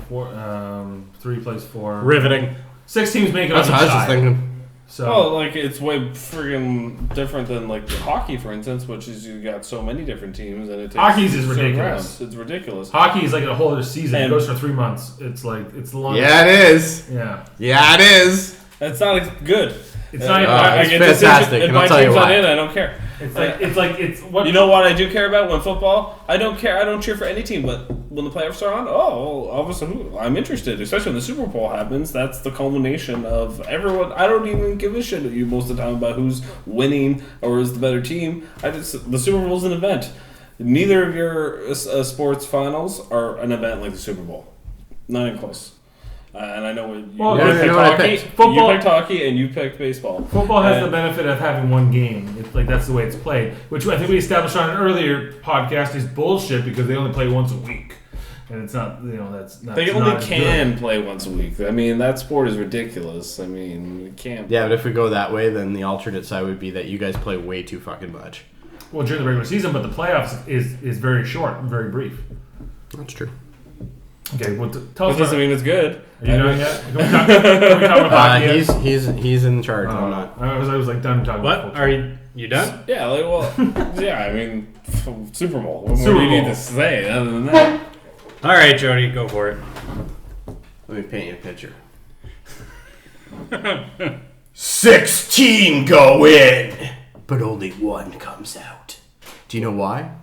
3 plays 4. Riveting. 6 teams make it That's on what I each was just side. thinking. So Well, like it's way friggin' different than like hockey, for instance, which is you got so many different teams and it takes Hockey's is 7 ridiculous. rounds. It's ridiculous. hockey is like a whole other season. It And- goes for 3 months. It's like it's the longest. Yeah, it is. Yeah. Yeah, it is. That's not good. It's not even. It's get this fantastic, if and my I'll tell you team's not why. in, I don't care. It's what You know what I do care about when football? I don't care. I don't cheer for any team, but when the playoffs are on, all of a sudden I'm interested. Especially when the Super Bowl happens. That's the culmination of everyone. I don't even give a shit you most of the time about who's winning or is the better team. The Super Bowl is an event. Neither of your sports finals are an event like the Super Bowl. Not even close. And I know what you, Well, you yeah, picked you know what I hockey. picked. Football- You picked hockey and you picked baseball. Football has And- the benefit of having one game. It's like that's the way it's played, which I think we established on an earlier podcast is bullshit because they only play once a week, and it's not. That's not. They it's only not can good. play once a week. I mean, that sport is ridiculous. I mean, you can't. Yeah, but if we go that way, then the alternate side would be that you guys play way too fucking much. Well, during the regular season, but the playoffs is very short, and very brief. That's true. Okay, well, tell That us. doesn't mean it's good. Are you done yet? Can we talk about hockey yet? He's in charge. Oh, I'm not. I was like done talking. What? about football. Are you done? Yeah, like, well, yeah, I mean, Super Bowl. What Super more do you need Bowl. to say other than that? All right, Jody, go for it. Let me paint you a picture. 16 go in, but only 1 comes out. Do you know why?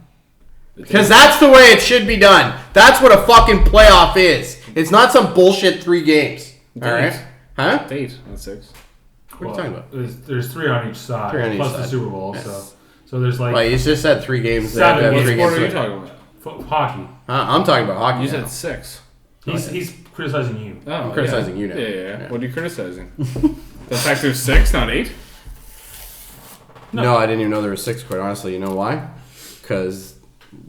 Because that's the way it should be done. That's what a fucking playoff is. It's not some bullshit 3 games. All right? Huh? 8 and 6. What are you talking about? There's 3 on each side, 3 on each plus the side. Super Bowl. Yes. So there's like Well, you just said 3 games. They 7. have to have What 3 What games. are you talking about? hockey. I'm talking about hockey. You now. said 6. He's criticizing you. Oh, I'm criticizing you now. Yeah. Yeah. What are you criticizing? The fact there's 6, not 8? No, I didn't even know there was 6, quite honestly. You know why? Because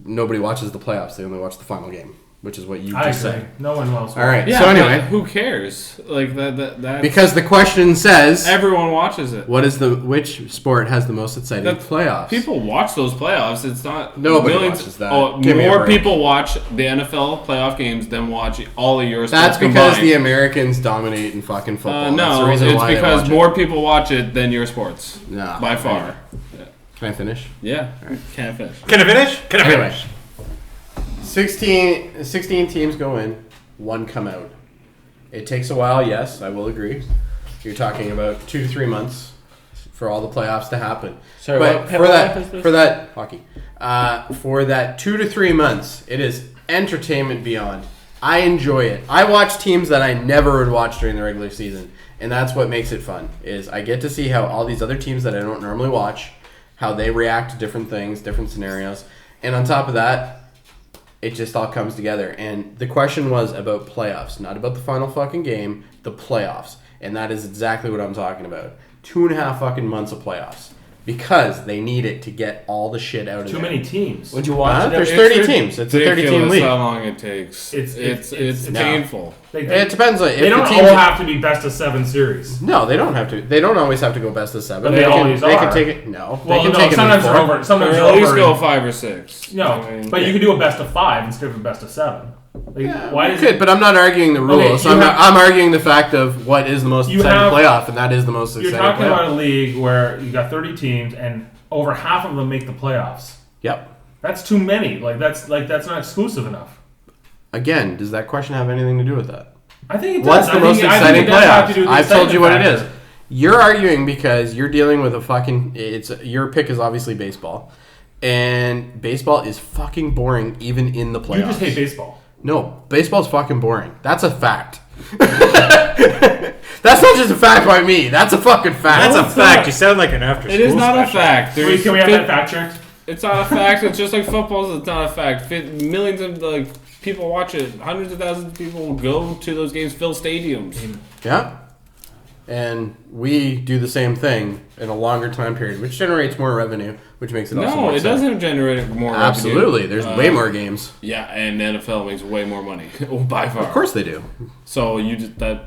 nobody watches the playoffs. They only watch the final game. which is what you I just agree. said. No one else. All right. Yeah, So anyway, but who cares? Like that. because the question says, everyone watches it. which sport has the most exciting playoffs? People watch those playoffs. It's not Nobody millions. watches that. Oh, Give me a more break. people watch the NFL playoff games than watch all of your sports That's because combined. the Americans dominate in fucking football. That's the No, reason it's why they because watch more people watch it than your sports. No. By far. Can I finish? Yeah. Can't finish. Can I finish? Can I Anyway. finish? 16 teams go in, 1 come out. It takes a while, yes, I will agree. You're talking about 2 to 3 months for all the playoffs to happen. Sorry, But what for life is this? that hockey, for that 2 to 3 months, it is entertainment beyond. I enjoy it. I watch teams that I never would watch during the regular season, and that's what makes it fun. Is I get to see how all these other teams that I don't normally watch, how they react to different things, different scenarios, and on top of that, it just all comes together. And the question was about playoffs, not about the final fucking game, the playoffs. And that is exactly what I'm talking about. 2.5 fucking months of playoffs. Because they need it to get all the shit out of Too there. many teams. Would you watch it? There's every- 30 teams. It's a 30-team Ridiculous league. how long it takes. It's no. painful. It depends on if They the don't teams all have to be best of 7 series. No, they don't have to. They don't always have to go best of 7. But they always They can are. take it. No, Well, they can no, take it in sometimes they're 4. over. Sometimes Or they're at least over. go 5 or 6. No, I mean, but you can do a best of 5 instead of a best of 7. Like, why does Good, it? but I'm not arguing the rules. you have- I'm arguing the fact of what is the most You exciting have- playoff, and that is the most You're exciting talking playoff. about a league where you got 30 teams and over half of them make the playoffs. Yep. That's too many. That's not exclusive enough. Again, does that question have anything to do with that? I think it does. What's the most exciting it does have to do playoff? with the I've told you what it excitement is. factor. You're arguing because you're dealing with a fucking. Your pick is obviously baseball, and baseball is fucking boring even in the playoffs. You just hate baseball. No, baseball's fucking boring. That's a fact. That's not just a fact by me. That's a fucking fact. That's a fact. You sound like an after It is not a fact. Wait, can we have that fact checked? It's not a fact. It's just like football. It's not a fact. Millions of people watch it. Hundreds of thousands of people go to those games, fill stadiums. Yeah. And we do the same thing in a longer time period, which generates more revenue, which makes it also No, more it exciting. doesn't generate more revenue. Absolutely. There's way more games. Yeah, and the NFL makes way more money by far. Of course they do. So you just that.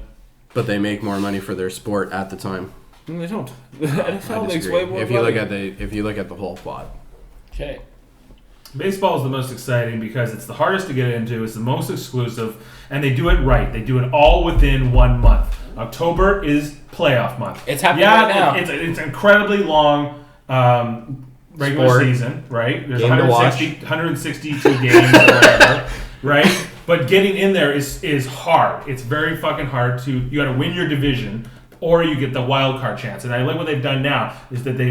But they make more money for their sport at the time. No, they don't. The NFL I makes disagree. way more if money. you look at the whole plot. Okay. Baseball is the most exciting because it's the hardest to get into. It's the most exclusive, and they do it right. They do it all within 1 month. October is playoff month. It's happening right now. It's incredibly long regular Sport. season, right? There's Game to 162 games or whatever, right? But getting in there is hard. It's very fucking hard to. You got to win your division, or you get the wild card chance. And I like what they've done now is that they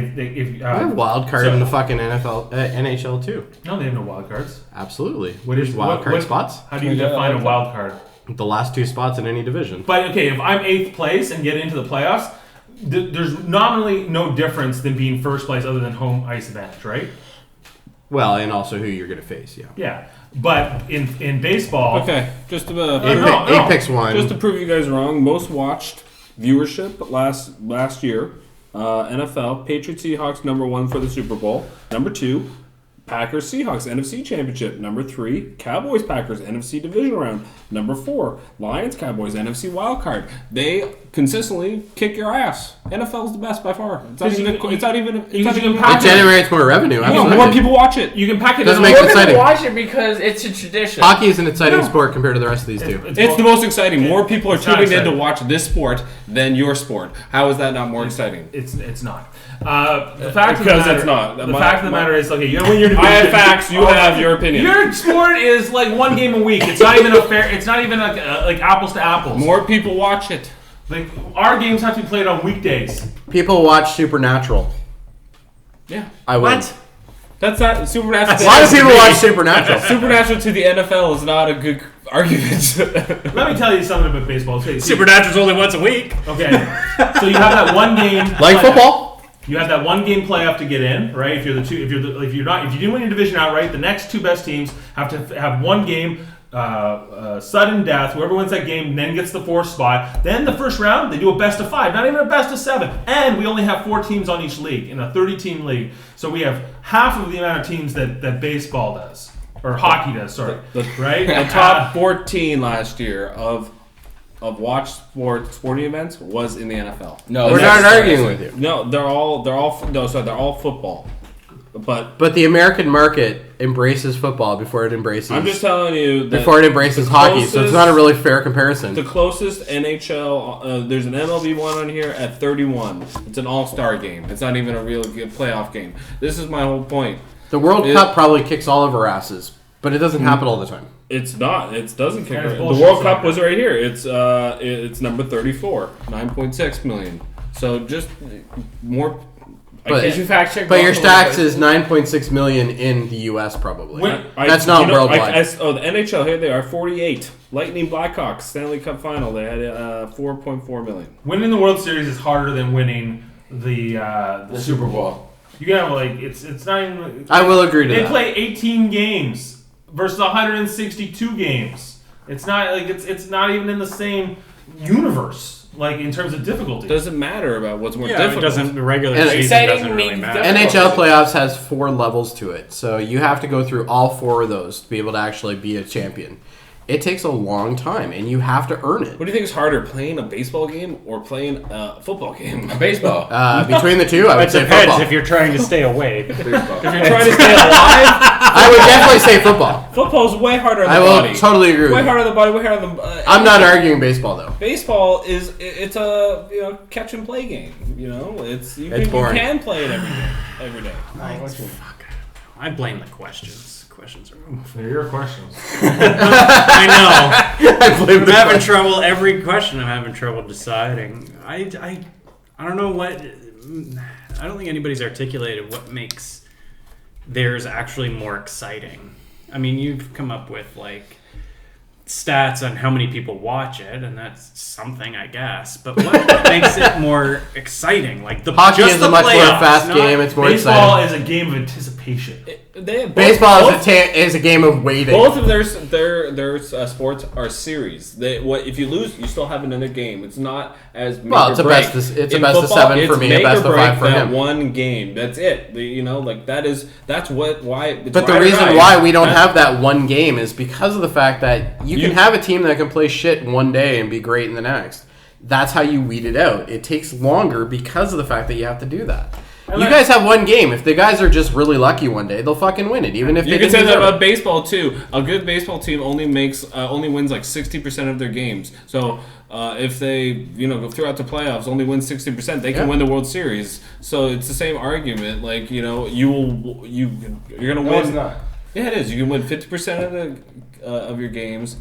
have wild card so- in the fucking NHL too. No, they have no wild cards. Absolutely. What There's is wild card spots. How do you define a wild card? The last 2 spots in any division. But okay, if I'm 8th place and get into the playoffs, there's nominally no difference than being first place other than home ice advantage, right? Well, and also who you're going to face, yeah. Yeah. But in baseball, Okay, just to no. Eight picks one. just to prove you guys wrong, most watched viewership last year. NFL Patriots Seahawks #1 for the Super Bowl. #2, Packers Seahawks NFC Championship. #3, Cowboys Packers NFC Division Round. #4, Lions Cowboys NFC Wild Card. They consistently kick your ass. NFL is the best by far. It's not even. it generates more revenue. Absolutely. More people watch it. you can pack it Doesn't in make a it We're exciting. gonna watch it because it's a tradition. Hockey is an exciting sport compared to the rest of these two. It's the most exciting. More people are It's not tuning in to exciting. watch this sport than your sport. How is that not more exciting? It's not. The fact of the Because matter, it's not. The fact of the matter is, okay, you gotta win your division. I have facts. You have your opinion. Your sport is like 1 game a week. It's not even a fair. It's not even like apples to apples. More people watch it. Like our games have to be played on weekdays. People watch Supernatural. Yeah. I win. What? That's not Supernatural. A lot of people watch Supernatural. Supernatural to the NFL is not a good argument. Let me tell you something about baseball. Okay, Supernatural's only once a week. Okay, so you have that 1 game Like playoff. football? You have that 1 game playoff to get in, right? If you didn't win your division outright, the next 2 best teams have to have 1 game. Sudden death. Whoever wins that game then gets the 4th spot. Then the first round, they do a best of 5, not even a best of 7. And we only have 4 teams on each league in a 30-team league. So we have half of the amount of teams that baseball does. or hockey does. Sorry, right? The top 14 last year of watch sporting events was in the NFL. No, We're not arguing with you. No, they're all football. But the American market embraces football before it embraces. I'm just telling you that before it embraces hockey, so it's not a really fair comparison. the closest NHL. There's an MLB one on here at 31. It's an all-star game. It's not even a real good playoff game. This is my whole point. The World Cup probably kicks all of our asses, but it doesn't happen all the time. It's not. It doesn't kick. Yeah, it's The bullshit, World Cup soccer. was right here. It's number 34, 9.6 million. So just more. But, Did you fact check? but your Buffalo stats first? is 9.6 million in the U.S. probably. That's You not know, worldwide. the NHL here they are 48. Lightning Blackhawks Stanley Cup final. They had 4.4 million. Winning the World Series is harder than winning the Super Bowl. You can have it's not even. I will agree to They that. play 18 games versus 162 games. It's not like it's not even in the same universe. Like in terms of difficulty. Doesn't matter about what's more Yeah, difficult. it doesn't. The regular And season exciting doesn't really means matter. NHL playoffs has 4 levels to it, so you have to go through all 4 of those to be able to actually be a champion. It takes a long time, and you have to earn it. What do you think is harder, playing a baseball game or playing a football game? Baseball. Between the two, I would It say depends football. if you're trying to stay awake. If you're trying to stay alive, I would definitely say football. football's way harder on the I will body. totally agree with Way you. harder on the body. Way harder on the. I'm not arguing baseball though. Baseball is it's a catch and play game. It's you boring. can play it every day. I blame the questions. Questions are. They're your questions. I know. I blame I'm the having question. trouble every question. I'm having trouble deciding. I don't know what. I don't think anybody's articulated what makes theirs actually more exciting. I mean, you've come up with like stats on how many people watch it, and that's something, I guess. But what makes it more exciting? Like the Hockey just is the a much more playoffs, fast not- game. It's more Baseball exciting. is a game of anticipation. Baseball is a game of waiting. Both of their sports are series. If you lose, you still have another game. It's not as make Well, or it's a break. best of- it's a In best of football, 7 for it's me, a make best or of 5 break for that him. one game. That's it. That's why. It's But the ride or reason die. why we don't have that one game is because of the fact that you can have a team that can play shit one day and be great in the next. That's how you weed it out. It takes longer because of the fact that you have to do that. You guys have one game. If the guys are just really lucky one day, they'll fucking win it, even if they You can didn't say that deserve about it. baseball too. A good baseball team only wins like 60% of their games. So if they go throughout the playoffs, only win 60%, they can win the World Series. So it's the same argument. Like you're gonna win. No, it's not. Yeah, it is. You can win 50% of your games.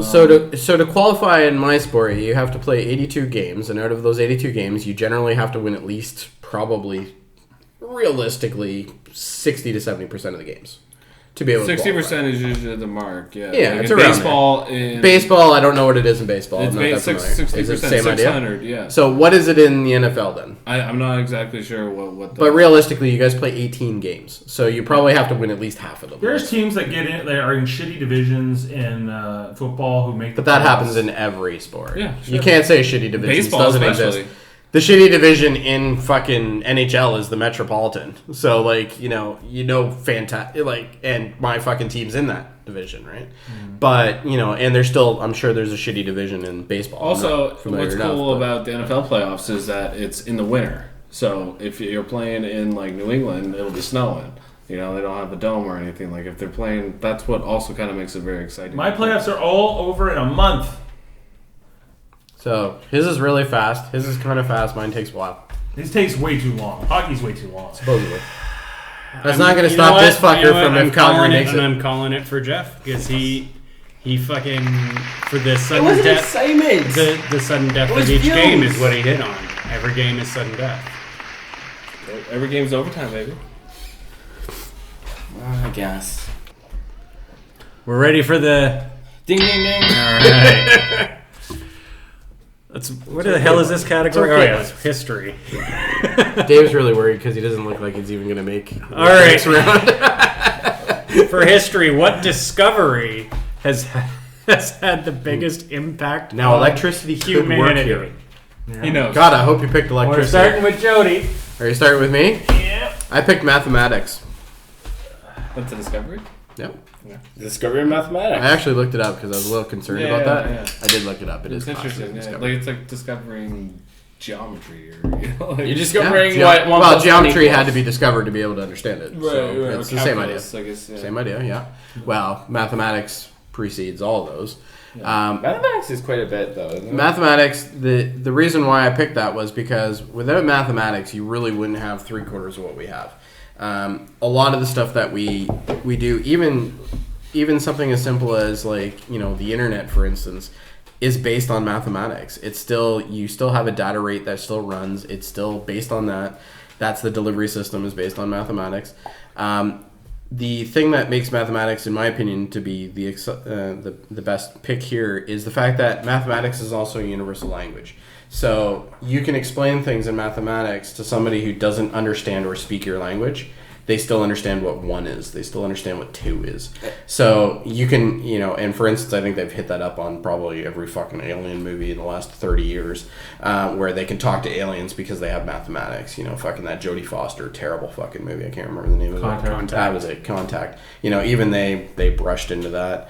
So to qualify in my sport, you have to play 82 games, and out of those 82 games, you generally have to win at least, probably, realistically, 60 to 70% of the games to be able to 60% is usually the mark. Yeah, Yeah, like it's in around baseball. Baseball, I don't know what it is in baseball. It's I'm not that familiar. 60%, Is it the same idea? 600. Yeah. So what is it in the NFL then? I'm not exactly sure what. But realistically, you guys play 18 games, so you probably have to win at least half of them. There's teams that are in shitty divisions in football who make. But that happens in every sport. Yeah, You sure. can't say shitty divisions Baseball doesn't especially. exist. The shitty division in fucking NHL is the Metropolitan. So and my fucking team's in that division, right? But and there's still, I'm sure there's a shitty division in baseball. I'm Also, not familiar what's enough, cool but- about the NFL playoffs is that it's in the winter. So if you're playing in like New England, it'll be snowing. They don't have a dome or anything. Like if they're playing, that's what also kind of makes it very exciting. My playoffs are all over in a month. So his is really fast. His is kind of fast. Mine takes a while. This takes way too long. Hockey's way too long. Supposedly. That's not going to You know stop what? this fucker You know what? from I'm if Calgary calling makes and it. I'm calling it for Jeff because he fucking for the It sudden wasn't death. excitement. The sudden death was of each views. game is what he hit on. Every game is sudden death. Every game's overtime, baby. I guess. We're ready for the. Ding ding ding. All right. What the hell is this category? okay. Oh yeah, it's history. Dave's really worried because he doesn't look like he's even going to make All right. next round. For history, what discovery has had the biggest impact? Now, on electricity could work humanity? here. He knows. God, I hope you picked We're electricity. starting with Jody. Are you starting with me? Yeah. I picked mathematics. That's a discovery. Yep. Discovery of mathematics. I actually looked it up because I was a little concerned about that. Yeah. I did look it up. It is It's interesting. classic Yeah. discovery. Like it's like discovering geometry, or You're discovering what one well, plus geometry one had to equals. be discovered to be able to understand it. So it's the same idea. I guess, yeah. Same idea, yeah. Well, mathematics precedes all those. Mathematics is quite a bit, though. Isn't it? Mathematics, the reason why I picked that was because without mathematics, you really wouldn't have 3/4 of what we have. A lot of the stuff that we do, even something as simple as like, you know, the internet, for instance, is based on mathematics. You still have a data rate that still runs. It's still based on that. That's the delivery system is based on mathematics. The thing that makes mathematics, in my opinion, to be the best pick here is the fact that mathematics is also a universal language. So you can explain things in mathematics to somebody who doesn't understand or speak your language. They still understand what 1 is. They still understand what 2 is. So you can, you know, and for instance, I think they've hit that up on probably every fucking alien movie in the last 30 years, where they can talk to aliens because they have mathematics. You know, fucking that Jodie Foster terrible fucking movie. I can't remember the name of it. Contact. That was it. Contact. You know, even they brushed into that.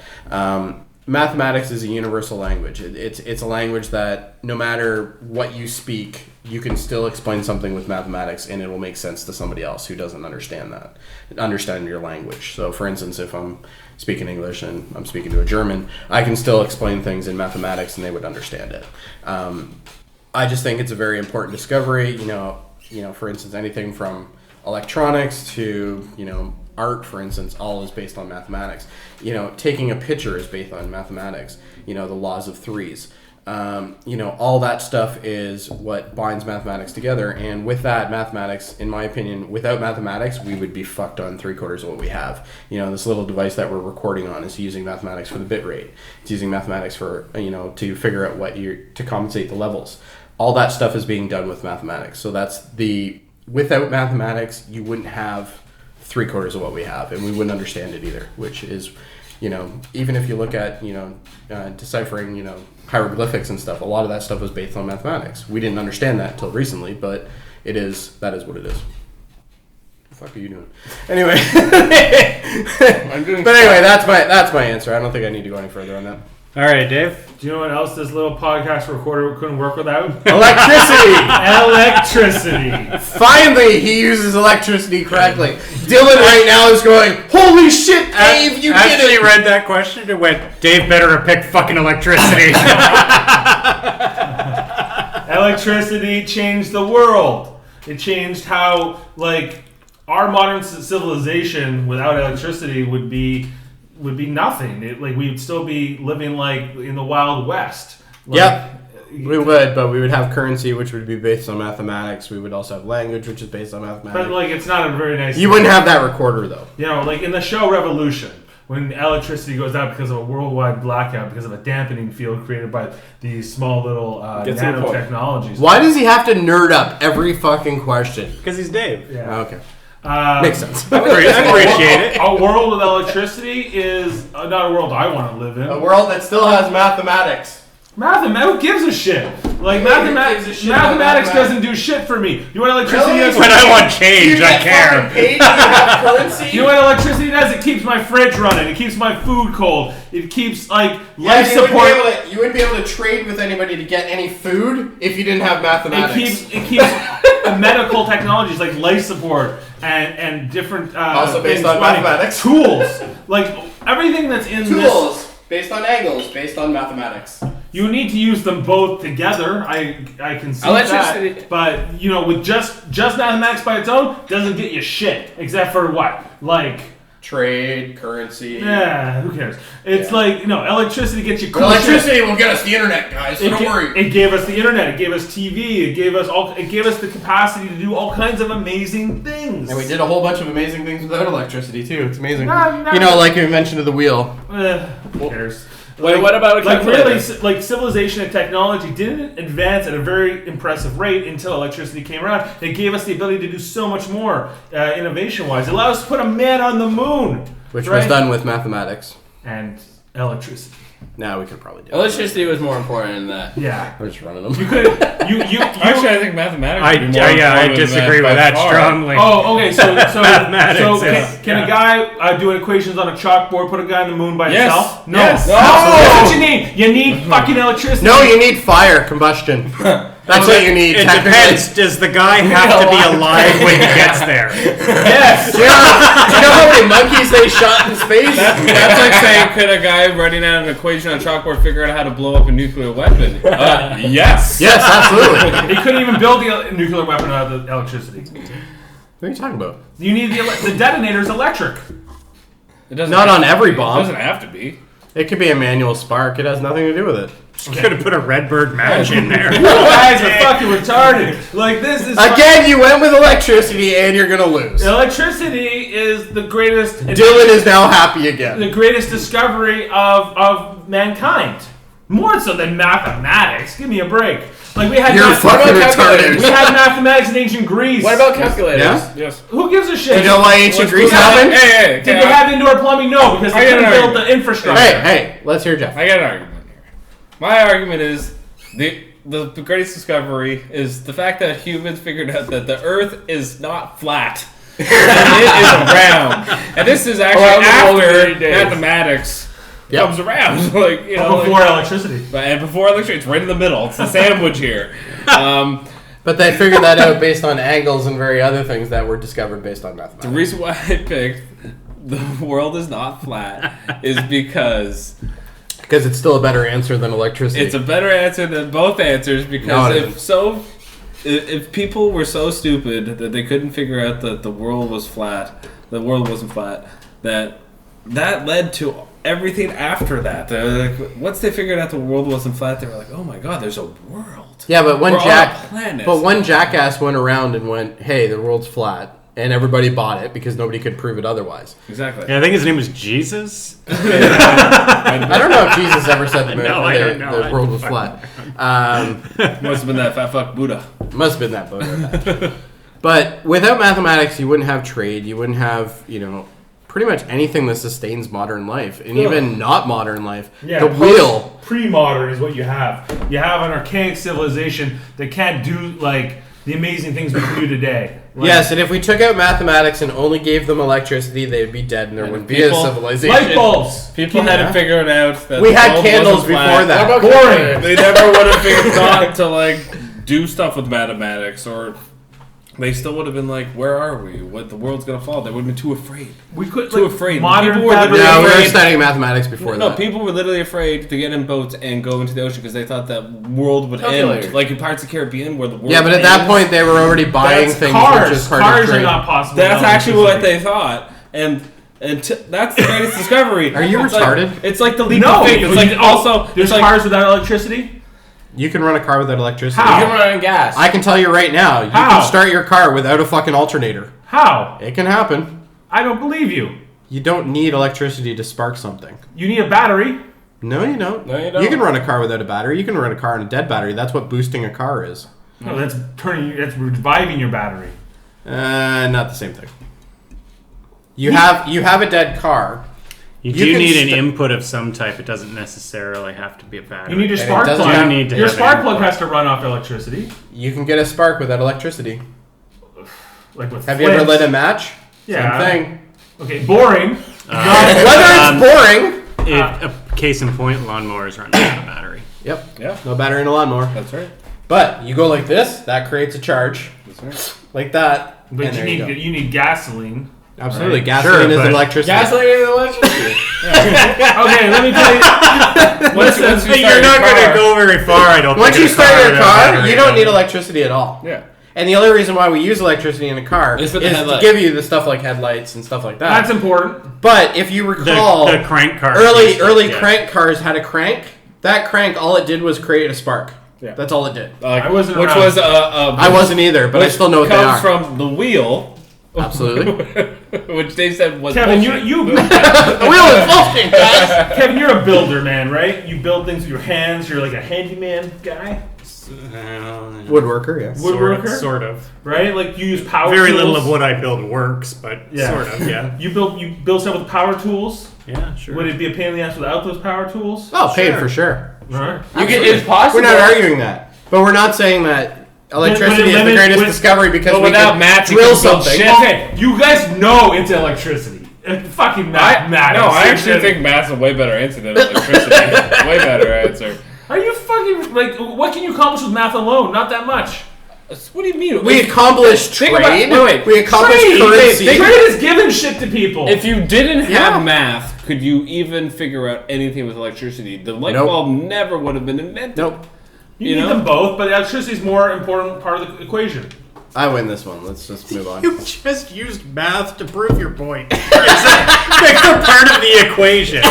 Mathematics is a universal language. It's a language that no matter what you speak, you can still explain something with mathematics and it will make sense to somebody else who doesn't understand your language. So for instance, if I'm speaking English and I'm speaking to a German, I can still explain things in mathematics and they would understand it. I just think it's a very important discovery. You know, for instance, anything from electronics to, you know, art, for instance, all is based on mathematics. You know, taking a picture is based on mathematics. You know, the laws of threes. You know, all that stuff is what binds mathematics together. And with that, mathematics, in my opinion, without mathematics, we would be fucked on 3/4 of what we have. You know, this little device that we're recording on is using mathematics for the bit rate. It's using mathematics for, you know, to figure out to compensate the levels. All that stuff is being done with mathematics. So without mathematics, you wouldn't have 3/4 of what we have, and we wouldn't understand it either, which is, you know, even if you look at, you know, deciphering, you know, hieroglyphics and stuff, a lot of that stuff was based on mathematics. We didn't understand that until recently, but that is what it is. What the fuck are you doing? Anyway. But anyway, that's my answer. I don't think I need to go any further on that. All right, Dave. Do you know what else this little podcast recorder couldn't work without? Electricity! Electricity. Finally, he uses electricity correctly. Dylan right now is going, holy shit, Dave, you did actually it! read that question and went, Dave better have picked fucking electricity. Electricity changed the world. It changed how, like, our modern civilization without electricity would be nothing. We'd still be living like in the Wild West. Like, Yep. We would, but we would have currency, which would be based on mathematics. We would also have language, which is based on mathematics. But like, it's not a very nice. You wouldn't have that recorder, though. You know, like in the show Revolution, when electricity goes out because of a worldwide blackout, because of a dampening field created by these small little nanotechnologies. Why does he have to nerd up every fucking question? Because he's Dave. Yeah. Okay. Makes sense. I appreciate it. A world with electricity is not a world I want to live in. A world that still has mathematics. Mathematics? Who gives a shit? Like, mathematics doesn't do shit for me. You know what electricity Really? does? When I want change, I care. Paid, you have currency? You know what electricity does? It keeps my fridge running. It keeps my food cold. It keeps, like, life support. You wouldn't be able to trade with anybody to get any food if you didn't have mathematics. It keeps medical technologies like life support and different Also based things on running. mathematics. Tools. Like, everything that's in this. Tools based on angles, based on mathematics. You need to use them both together. I can see Electricity. that. But, you know, with just mathematics by its own, doesn't get you shit. Except for what? Like... Trade, currency. Yeah, who cares? It's like, you know, electricity gets you cool Electricity shit. will get us the internet, guys. So don't worry. It gave us the internet. It gave us TV. It gave us the capacity to do all kinds of amazing things. And we did a whole bunch of amazing things without electricity, too. It's amazing. Nah. You know, like you mentioned of the wheel. Who cares? Wait, what about a calculator? Like civilization and technology didn't advance at a very impressive rate until electricity came around. It gave us the ability to do so much more innovation-wise. It allowed us to put a man on the moon. Which was done with mathematics. And electricity. Now we could probably do it. Electricity was more important than that. Yeah. I'm just running them. You could. Actually, I think mathematics. I would be more important disagree than with that by far. strongly. Oh, okay. So Mathematics is- can a guy do equations on a chalkboard put a guy on the moon by Yes. himself? No. Yes. That's what you need. You need fucking electricity. No, you need fire combustion. That's what you need. It technically. depends. Does the guy have to be alive when he gets there? Yes. Do you know how many monkeys they shot in space? That's like saying, could a guy writing out an equation on a chalkboard figure out how to blow up a nuclear weapon? Yes. Yes, absolutely. He couldn't even build the nuclear weapon out of the electricity. What are you talking about? You need the detonator's electric. It doesn't Not have on to every be. bomb. It doesn't have to be. It could be a manual spark. It has nothing to do with it. Could have put a Redbird match in there. You guys are fucking retarded. Like this is Again, you went with electricity, and you're gonna lose. electricity is the greatest. Dylan is now happy again. The greatest discovery of mankind. More so than mathematics. Give me a break. Like we had You're fucking we retarded. had mathematics in ancient Greece. What about calculators? Yeah? Yes. Who gives a shit? You know why ancient Greece happened? Hey, Did they have indoor plumbing? No, because I they get couldn't an build the infrastructure. Hey, let's hear Jeff. I got an argument here. My argument is the greatest discovery is the fact that humans figured out that the Earth is not flat. And it is round. And this is actually Around the world in after 8 days. mathematics Yep. comes around. Like, you know, Before electricity. and before electricity, it's right in the middle. It's the sandwich here. But they figured that out based on angles and very other things that were discovered based on The mathematics. reason why I picked the world is not flat is because Because it's still a better answer than electricity. it's a better answer than both answers. Because No, it isn't. if people were so stupid that they couldn't figure out that the world was flat, the world wasn't flat, that led to everything after that. Like, once they figured out the world wasn't flat, they were like, "Oh my God, there's a world." Yeah, but We're on a planet. one jackass went around and went, "Hey, the world's flat," and everybody bought it because nobody could prove it otherwise. Exactly. Yeah, I think his name was Jesus. I don't know if Jesus ever said No, I don't know. the world was flat. Must have been that fat fuck Buddha. Must have been that boat. But without mathematics, you wouldn't have trade. You wouldn't have, pretty much anything that sustains modern life, and even not modern life. Yeah, the wheel. Pre-modern is what you have. You have an archaic civilization that can't do like the amazing things we can do today. Like, Yes, and if we took out mathematics and only gave them electricity, they'd be dead, and there And wouldn't be a people- civilization. light bulbs. People hadn't figured out that We the had world candles wasn't flat. before that. What about Boring. They never would have figured thought to like do stuff with mathematics, or they still would have been like, "Where are we? What the world's gonna fall?" They would have been too afraid. We could Too like, afraid. Modern People were fabric- literally No, we were afraid. studying mathematics before No, that. people were literally afraid to get in boats and go into the ocean because they thought that world would Calculator. end, like in Pirates of the Caribbean, where the world. Yeah, but at that ends. point, they were already buying That's things, cars. which is part Cars of are trade. not possible. That's without actually what electricity. they thought, and that's the greatest discovery. Are you It's retarded? Like, it's like the leap No, of faith. It's but like you- also there's it's like, cars without electricity. You can run a car without electricity. How? You can run on gas. I can tell you right now, you How? can start your car without a fucking alternator. How? It can happen. I don't believe you. You don't need electricity to spark something. You need a battery. No, you don't. No, you don't. You can run a car without a battery. You can run a car on a dead battery. That's what boosting a car is. No, that's that's reviving your battery. Not the same thing. You have a dead car. You You do can need an st- input of some type. It doesn't necessarily have to be a battery. You need your And it spark doesn't plug. have- You need to Your have spark an plug input. has to run off electricity. You can get a spark without electricity. Like with Have you ever flames. lit a match? Yeah. Same thing. Okay, boring. Whether it's boring. A case in point, lawnmowers run out of battery. Yep. Yeah. No battery in a lawnmower. That's right. But you go like this, that creates a charge. That's right. Like that. But and you there you need go. you need gasoline. Absolutely. Right. Gasoline Sure, is but- electricity. Gasoline and electricity. Okay, let me tell you. Once you start You're your not going car- to go very far, I don't Once think. you in a start your without car, battery. you don't need electricity at all. Yeah. And the only reason why we use electricity in a car It's is for the to headlight. give you the stuff like headlights and stuff like that. That's important. But if you recall, The crank car. early crank cars had a crank. That crank, all it did was create a spark. Yeah. That's all it did. I wasn't Which around. was I wasn't either, but I which still know what they comes are. from the wheel, Absolutely. which they said was Kevin, bullshit. you The wheel is bullshit, guys. Kevin, you're a builder, man, right? You build things with your hands. You're like a handyman guy. Woodworker, yes. Woodworker? Sort of. Right? Like you use power Very tools. little of what I build works, but Yeah. sort of, yeah. You build stuff with power tools. Yeah, sure. Would it be a pain in the ass without those power tools? Oh, paid for sure. Right. It's possible. We're not arguing that. But we're not saying that electricity Would it is the limit- greatest would- discovery because but we without can math, you drill can build something. shit. Okay, you guys know it's electricity. Fucking mathematics. No, I actually think math's a way better answer than electricity. Way better answer. Are you fucking like? What can you accomplish with math alone? Not that much. What do you mean? We accomplished Think trade. about- wait. We accomplished Trade! currency. Trade is giving shit to people. If you didn't Yeah. have math, could you even figure out anything with electricity? The light Nope. bulb never would have been invented. Nope. you you need know? them both, but electricity is more important part of the equation. I win this one. Let's just move on. You just used math to prove your point. It's a bigger part of the equation.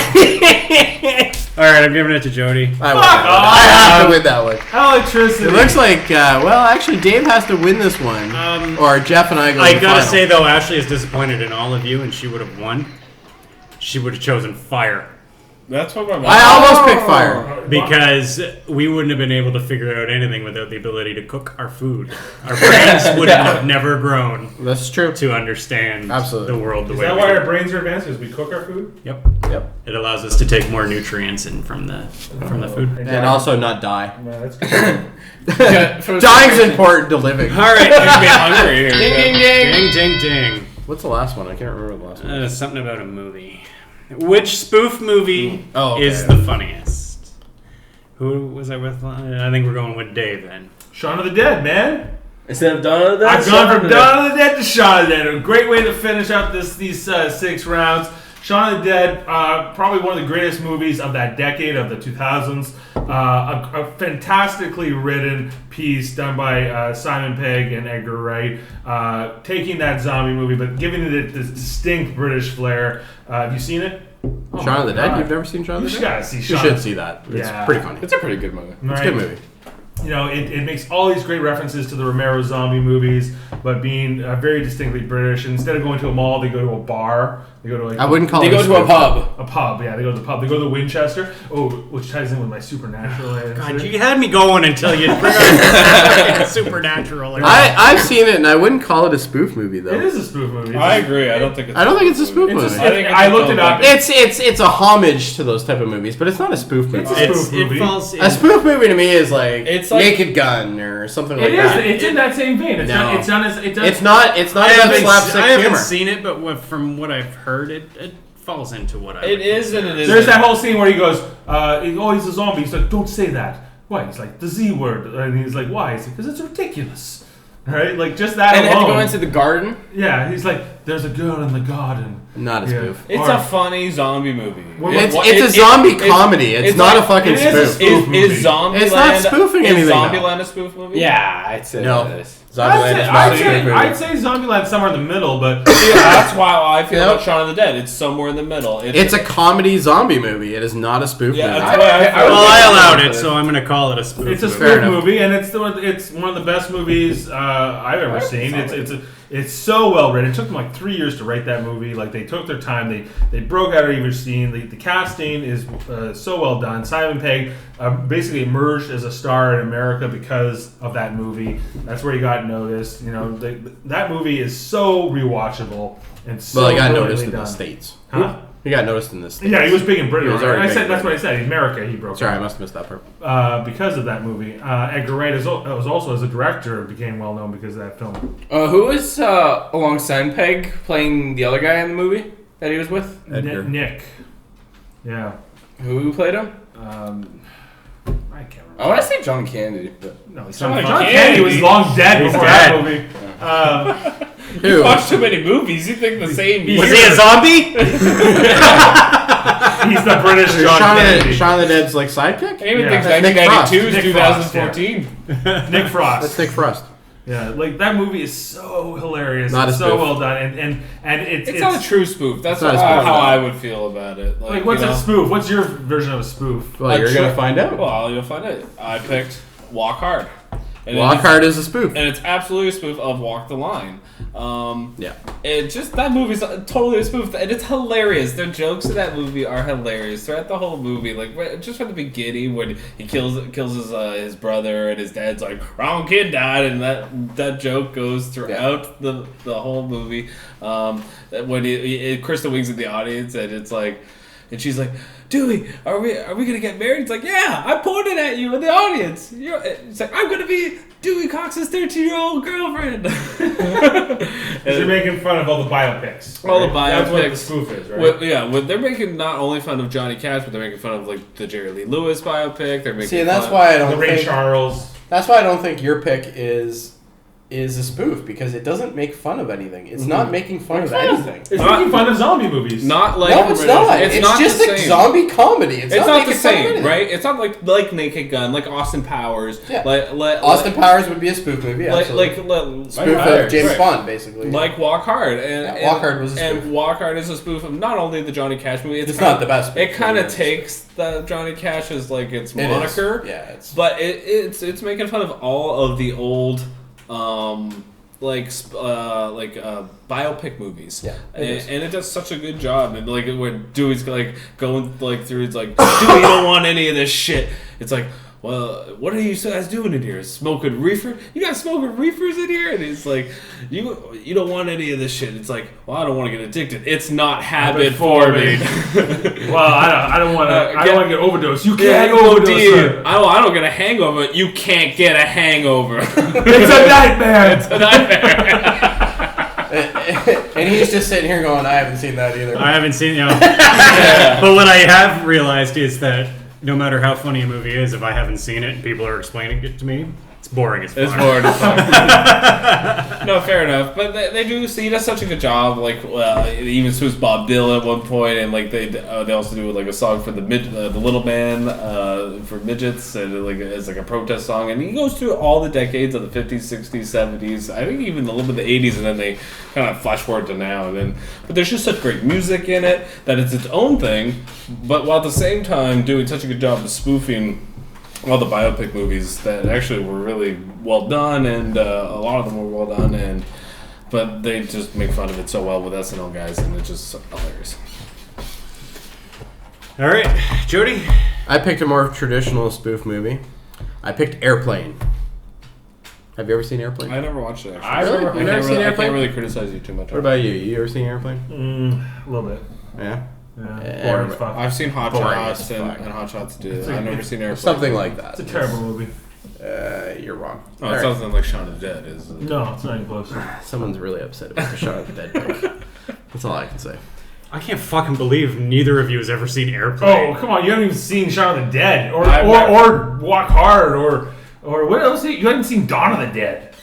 All right, I'm giving it to Jody. I win. Fuck off. I have to win that one. Electricity. It looks like, well, actually, Dave has to win this one. Or Jeff and I go to I the gotta final. say though, Ashley is disappointed in all of you, and she would have won. She would have chosen fire That's what my mom. I almost picked fire. because we wouldn't have been able to figure out anything without the ability to cook our food. Our brains would have never grown That's true. to understand Absolutely. the world the Is way that we why do. our brains are advanced? Because we cook our food. Yep. Yep. It allows us to take more nutrients in from the food. And also not die. No, that's good. Dying's important to living. All right. hungry here. Ding, ding, ding. Ding, ding, ding. What's the last one? I can't remember the last one. Something about a movie. Which spoof movie Oh, okay. is the funniest? Who was I with? I think we're going with Dave then. Shaun of the Dead, man. Instead of Dawn of the Dead, I've gone from Dawn of the Dead to Shaun of the Dead. A great way to finish out these 6 rounds. Shaun of the Dead, probably one of the greatest movies of that decade, of the 2000s. A fantastically written piece done by Simon Pegg and Edgar Wright, taking that zombie movie but giving it this distinct British flair. Have you seen it? Oh Shaun of the my Dead? God. You've never seen Shaun of the You Dead? gotta see You Shaun. should see that. It's Yeah. pretty funny. It's a pretty good movie. It's a good movie. You know, it makes all these great references to the Romero zombie movies, but being very distinctly British. And instead of going to a mall, they go to a bar. They go to like I wouldn't call They it go to a spoof. pub. a pub. Yeah, they go to the pub. They go to the Winchester. Oh, which ties in with my supernatural. God, you had me going until you bring on supernatural. I've seen it, and I wouldn't call it a spoof movie, though. It is a spoof movie. I agree. I don't think it's. I don't think it's a spoof movie. I think I looked it up. It's a homage to those type of movies, but it's not a spoof movie. It's a spoof it movie. falls in, A spoof movie to me is like It's like- Naked Gun or something like It is. that. It's in that same vein. It's No. not. It's not as. It does. It's not. It's not I about haven't, slapstick I haven't humor. seen it, but from what I've heard, it falls into what I. It would is and it is. There's that whole scene where he goes, "Oh, he's a zombie." He's like, "Don't say that." Why? He's like, "The Z word," and he's like, "Why?" He's like, "Because it's ridiculous." Right? Like just that And they alone. have to go into the garden. Yeah, he's like, "There's a girl in the garden." Not a Yeah. spoof. It's Or- a funny zombie movie. It's a zombie comedy. It's not a fucking it is a spoof. spoof. movie. Is Zombieland? It's not spoofing anything, Is though. Zombieland a spoof movie? Yeah, I'd say No. it is. Zombieland is not a I'd spoof movie. say Zombieland's somewhere in the middle, but See, that's how I feel Yep. about Shaun of the Dead. It's somewhere in the middle. It's a comedy zombie movie. It is not a spoof Yeah, movie. that's why I feel Well, I allowed Yeah. it, so I'm going to call it a spoof. it's a movie. Fair spoof enough. movie, and it's one of the best movies I've ever seen. It's so well written. It took them like 3 years to write that movie. Like they took their time. They broke out of each scene. The casting is so well done. Simon Pegg basically emerged as a star in America because of that movie. That's where he got noticed. You know, that movie is so rewatchable and so Well, he got brilliantly noticed in the done. States. Huh? He got noticed in the States. Yeah, he was big in Britain. He was already I big said in that's what I Britain. said. In America, he broke. Sorry, out. I must have missed that part. Because of that movie. Edgar Wright was also as a director became well known because of that film. Who was alongside Peg playing the other guy in the movie that he was with? Edgar. Nick. Yeah. Who played him? I can't remember. I want to say John Candy. But No, John John Candy. Candy was long dead He's before dead. that movie. Who? watched too many movies. You think the same? Was he a zombie? He's the British John Candy. Shaun of the Dead's like sidekick? I even Yeah. think That's Nick 1992 is Frost. Nick Frost, 2014. Nick Frost. That's Nick Frost. Yeah, like that movie is so hilarious. Not It's a so spoof. well done, and It's not a true spoof. That's It's not a how spoof. I would feel about it. like what's you a know? spoof? What's your version of a spoof? Well, A you're tr- going to find out. Well, you'll find it. I picked Walk Hard. And Walk Hard is a spoof. and it's absolutely a spoof of Walk the Line. Yeah. It just that movie's totally a spoof, and it's hilarious. The jokes in that movie are hilarious throughout the whole movie. Like just from the beginning when he kills his brother, and his dad's like, "Wrong kid, Dad," and that joke goes throughout the whole movie. When Krista Wiig's in the audience, and it's like, and she's like, "Dewey, are we gonna get married?" It's like, "Yeah, I pointed at you in the audience." It's like, "I'm gonna be Dewey Cox's 13-year-old girlfriend." They're making fun of all the biopics. All the That's what the biopics. spoof is, right? They're making not only fun of Johnny Cash, but they're making fun of like the Jerry Lee Lewis biopic. They're making See, and that's fun- why I The don't Ray think Charles. that's why I don't think your pick is a spoof, because it doesn't make fun of anything. It's not making fun of anything. It's making fun of zombie movies. not like No, it's not. It's It's not just the a same. zombie comedy. It's It's not not the making fun of same, anything. right? It's not like Naked Gun, like Austin Powers. Yeah. Like Austin Powers would be a spoof movie. like Absolutely. spoof Walk of Hard, James right. Bond, basically. Like Walk Hard, Walk Hard was a spoof. and Walk Hard is a spoof of not only the Johnny Cash movie. It's not the best spoof It kind of movie. takes the Johnny Cash as like its It is. moniker. Yeah, it's But it's making fun of all of the old biopic movies. Yeah, it and, is. and it does such a good job. And like when Dewey's like going like through, it's like, Dewey, you don't want any of this shit. It's like, well, what are you guys doing in here? Smoking reefer? You guys smoking reefers in here? And it's like, you don't want any of this shit. It's like, well, I don't want to get addicted. It's not habit forming. Well, I don't want to get overdosed. You Yeah, can't overdose. dear. I don't get a hangover. You can't get a hangover. It's a nightmare. It's a nightmare. and he's just sitting here going, I haven't seen that either. I haven't seen, But what I have realized is that no matter how funny a movie is, if I haven't seen it and people are explaining it to me, it's boring as fuck. It's boring as fuck. No, fair enough. But they do. He does such a good job. Like he even suits Bob Dylan at one point, and like they also do like a song for the Little Man for midgets, and like it's like a protest song. And he goes through all the decades of the 50s, 60s, 70s. I think even a little bit of the 80s, and then they kind of flash forward to now. But there's just such great music in it that it's its own thing. But while at the same time doing such a good job of spoofing all the biopic movies that actually were really well done, and a lot of them were well done, but they just make fun of it so well with SNL guys, and it's just hilarious. All right, Jody. I picked a more traditional spoof movie. I picked Airplane. Have you ever seen Airplane? I never watched it. Actually. I've Really? never- You've never seen I Airplane? can't really criticize you too much. What about you? You ever seen Airplane? A little bit. Yeah. Yeah. Boring as fuck. I've seen Hot Boring Shots as fuck. and Hot Shots do. It's I've never seen Airplane. Something like that. It's a terrible movie. You're wrong. Oh, All it right. sounds like Shaun of the Dead is. No, it's not even close. Someone's really upset about the Shaun of the Dead pick. That's all I can say. I can't fucking believe neither of you has ever seen Airplane. Oh, come on. You haven't even seen Shaun of the Dead. Or I've Walk Hard. Or what else? You haven't seen Dawn of the Dead.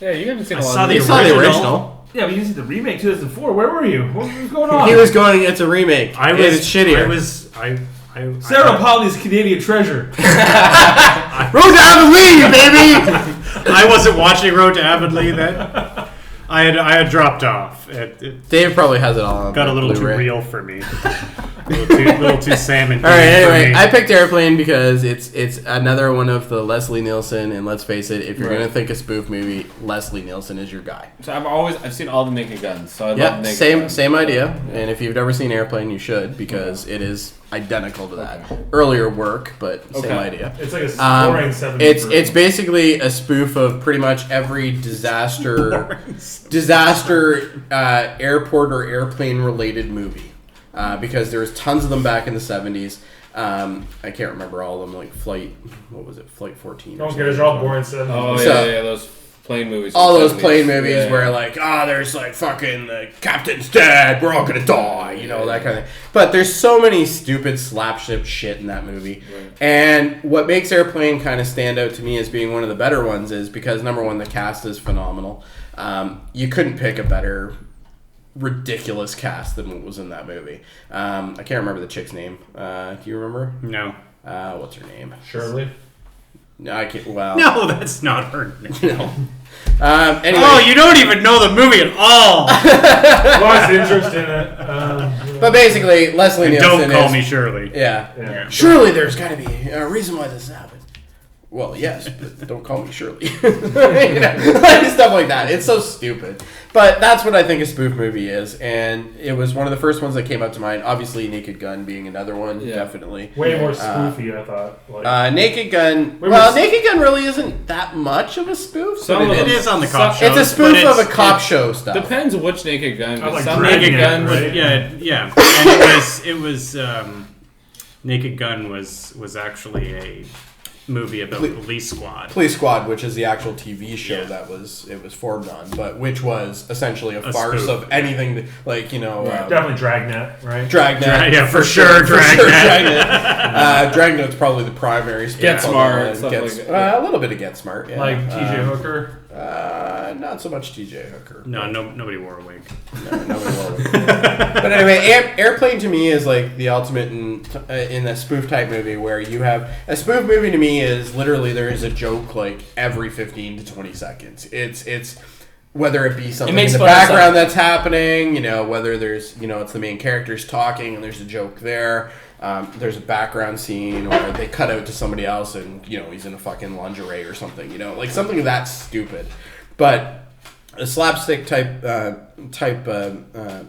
Yeah, you haven't seen I a lot saw of the You these. saw the original. original. Yeah, but you didn't see the remake 2004. Where were you? What was going on? He was going, it's a remake. I and was it's shittier. Sarah Polly's Canadian Treasure. Road to Avonlea, baby! I wasn't watching Road to Avonlea then. I had dropped off. It Dave probably has it all on got a little too Blu-ray. real for me. little too salmon. All right, for anyway, me. I picked Airplane because it's another one of the Leslie Nielsen, and let's face it, if you're gonna think a spoof movie, Leslie Nielsen is your guy. So I've seen all the Naked Guns. So I love Yeah, Naked Guns. same idea. And if you've never seen Airplane, you should, because it is identical to that earlier work, but same idea. It's like a boring 70s It's version. basically a spoof of pretty much every disaster airport or airplane related movie. Because there was tons of them back in the 70s. I can't remember all of them, like Flight 14. Don't care. They're all boring 70s. Oh So- yeah, those plane movies. All from those 70s. plane movies Yeah. where like, there's like fucking the captain's dead, we're all gonna die, that kind of thing. But there's so many stupid slapship shit in that movie. Right. And what makes Airplane kind of stand out to me as being one of the better ones is because, number one, the cast is phenomenal. You couldn't pick a better ridiculous cast than what was in that movie. I can't remember the chick's name. Do you remember? No. What's her name? Shirley. No, I can't. Well, No, that's not her name. no. Anyway, Oh, you don't even know the movie at all. Lost interest in it. but basically, Leslie And Nielsen don't call is, me Shirley. Yeah. Yeah. Surely there's got to be a reason why this happened. well, yes, but don't call me Shirley. Like stuff like that. It's so stupid. But that's what I think a spoof movie is, and it was one of the first ones that came up to mind. Obviously, Naked Gun being another one, definitely. Way more spoofy, I thought. Like, Naked Gun. Well, Naked Gun really isn't that much of a spoof. But it is on the cop show. It's a spoof of a cop show stuff. Depends which Naked Gun. like Some Dragnet, Naked Gun, right? Yeah. And it was Naked Gun was actually a movie about Police Squad. Police Squad, which is the actual TV show that it was formed on, but which was essentially a farce spoof. of anything to, like, you know, definitely Dragnet, right? Dragnet. Yeah, for sure, Dragnet. Dragnet's probably the primary. Get Smart, stuff like that. A little bit of Get Smart, yeah. Like T.J. Hooker. Not so much T.J. Hooker. Nobody wore a wig. No, nobody wore a wig. But anyway, Airplane to me is like the ultimate in a spoof type movie, where you have a spoof movie. To me is literally there is a joke like every 15 to 20 seconds. It's whether it be something in the background that's happening, you know, whether there's, you know, it's the main characters talking and there's a joke there. There's a background scene, or they cut out to somebody else and, you know, he's in a fucking lingerie or something, you know, like something that's stupid. But a slapstick type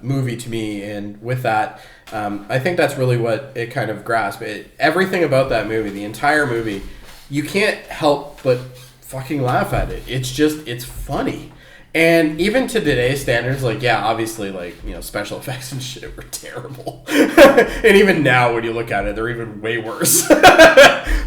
movie to me, and with that, I think that's really what it kind of grasps. Everything about that movie, the entire movie, you can't help but fucking laugh at it. It's funny. And even to today's standards, like, yeah, obviously, like, you know, special effects and shit were terrible. And even now, when you look at it, they're even way worse.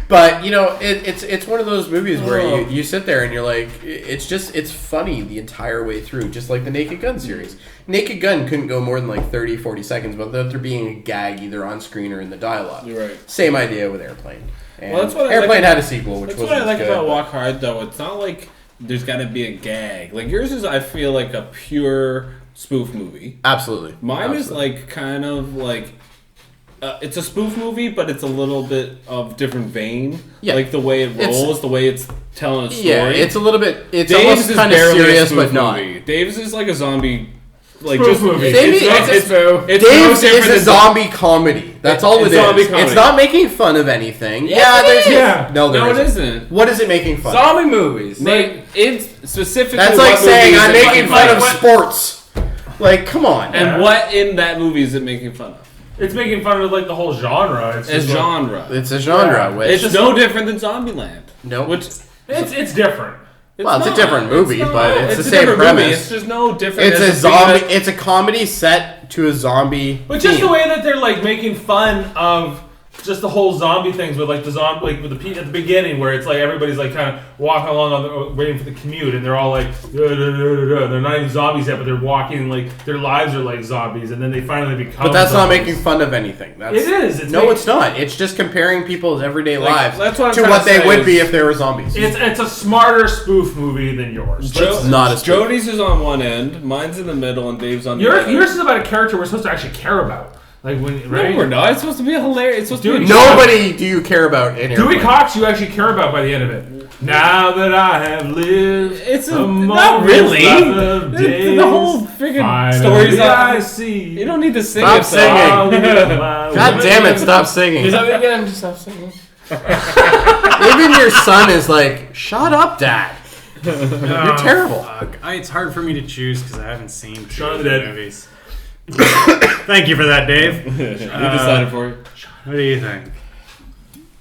But, you know, it's one of those movies where you sit there and you're like, it's funny the entire way through, just like the Naked Gun series. Naked Gun couldn't go more than like 30, 40 seconds without there being a gag either on screen or in the dialogue. You're right. Same idea with Airplane. And That's what Airplane had a sequel, which was what I like good, about but- Walk Hard, though. It's not like there's got to be a gag. Like, yours is, I feel, like a pure spoof movie. Absolutely. Mine is like kind of like it's a spoof movie, but it's a little bit of different vein. Yeah. Like the way it rolls, the way it's telling a story. Yeah, it's a little bit. It's Dave's almost is kind of barely a serious, spoof but not. movie. Dave's is like a zombie, like Spoof just movie. Dave's no is different a than zombie comedy. That's all it It's is. zombie comedy. It's not making fun of anything. Yes, it is. Yeah. No, there No, it isn't. isn't. What is it making fun of? Zombie movies. Like, it's specifically. That's what like saying movies I'm it making fun of sports. Like, come on. And what in that movie is it making fun of? It's making fun of like the whole genre. It's just like- genre. It's a genre. Yeah. Which It's no different than Zombieland. no. Which It's different. Well, it's a not. different movie, not. but it's the a same different premise. Movie. It's just no different. It's as a being zombie. It's a comedy set to a zombie. But just theme. the way that they're like making fun of just the whole zombie things with like the zombie, like with at the beginning where it's like everybody's like kind of walking along on waiting for the commute, and they're all like, they're not even zombies yet, but they're walking like their lives are like zombies, and then they finally become. But that's zombies. not making fun of anything. That's, It is. It's it's not. It's just comparing people's everyday lives that's what I'm to trying what to they say would is- be if they were zombies. It's a smarter spoof movie than yours. It's not a spoof. Jody's is on one end, mine's in the middle, and Dave's on the other. Yours is about a character we're supposed to actually care about. Like when right? No, we're not. It's supposed to be hilarious. It's supposed to be Nobody do you care about in Dewey Airplane. Cox you actually care about by the end of it. Now that I have lived, It's a not really. of days, The whole freaking finally story's I on. see. You don't need to sing Stop it. singing. God God damn it! Stop singing. Is that what again? Just stop singing. Even your son is like, "Shut up, Dad. You're terrible." Fuck. It's hard for me to choose because I haven't seen Shaun of two the of Dead. movies. Thank you for that, Dave. You decided for you. What do you think?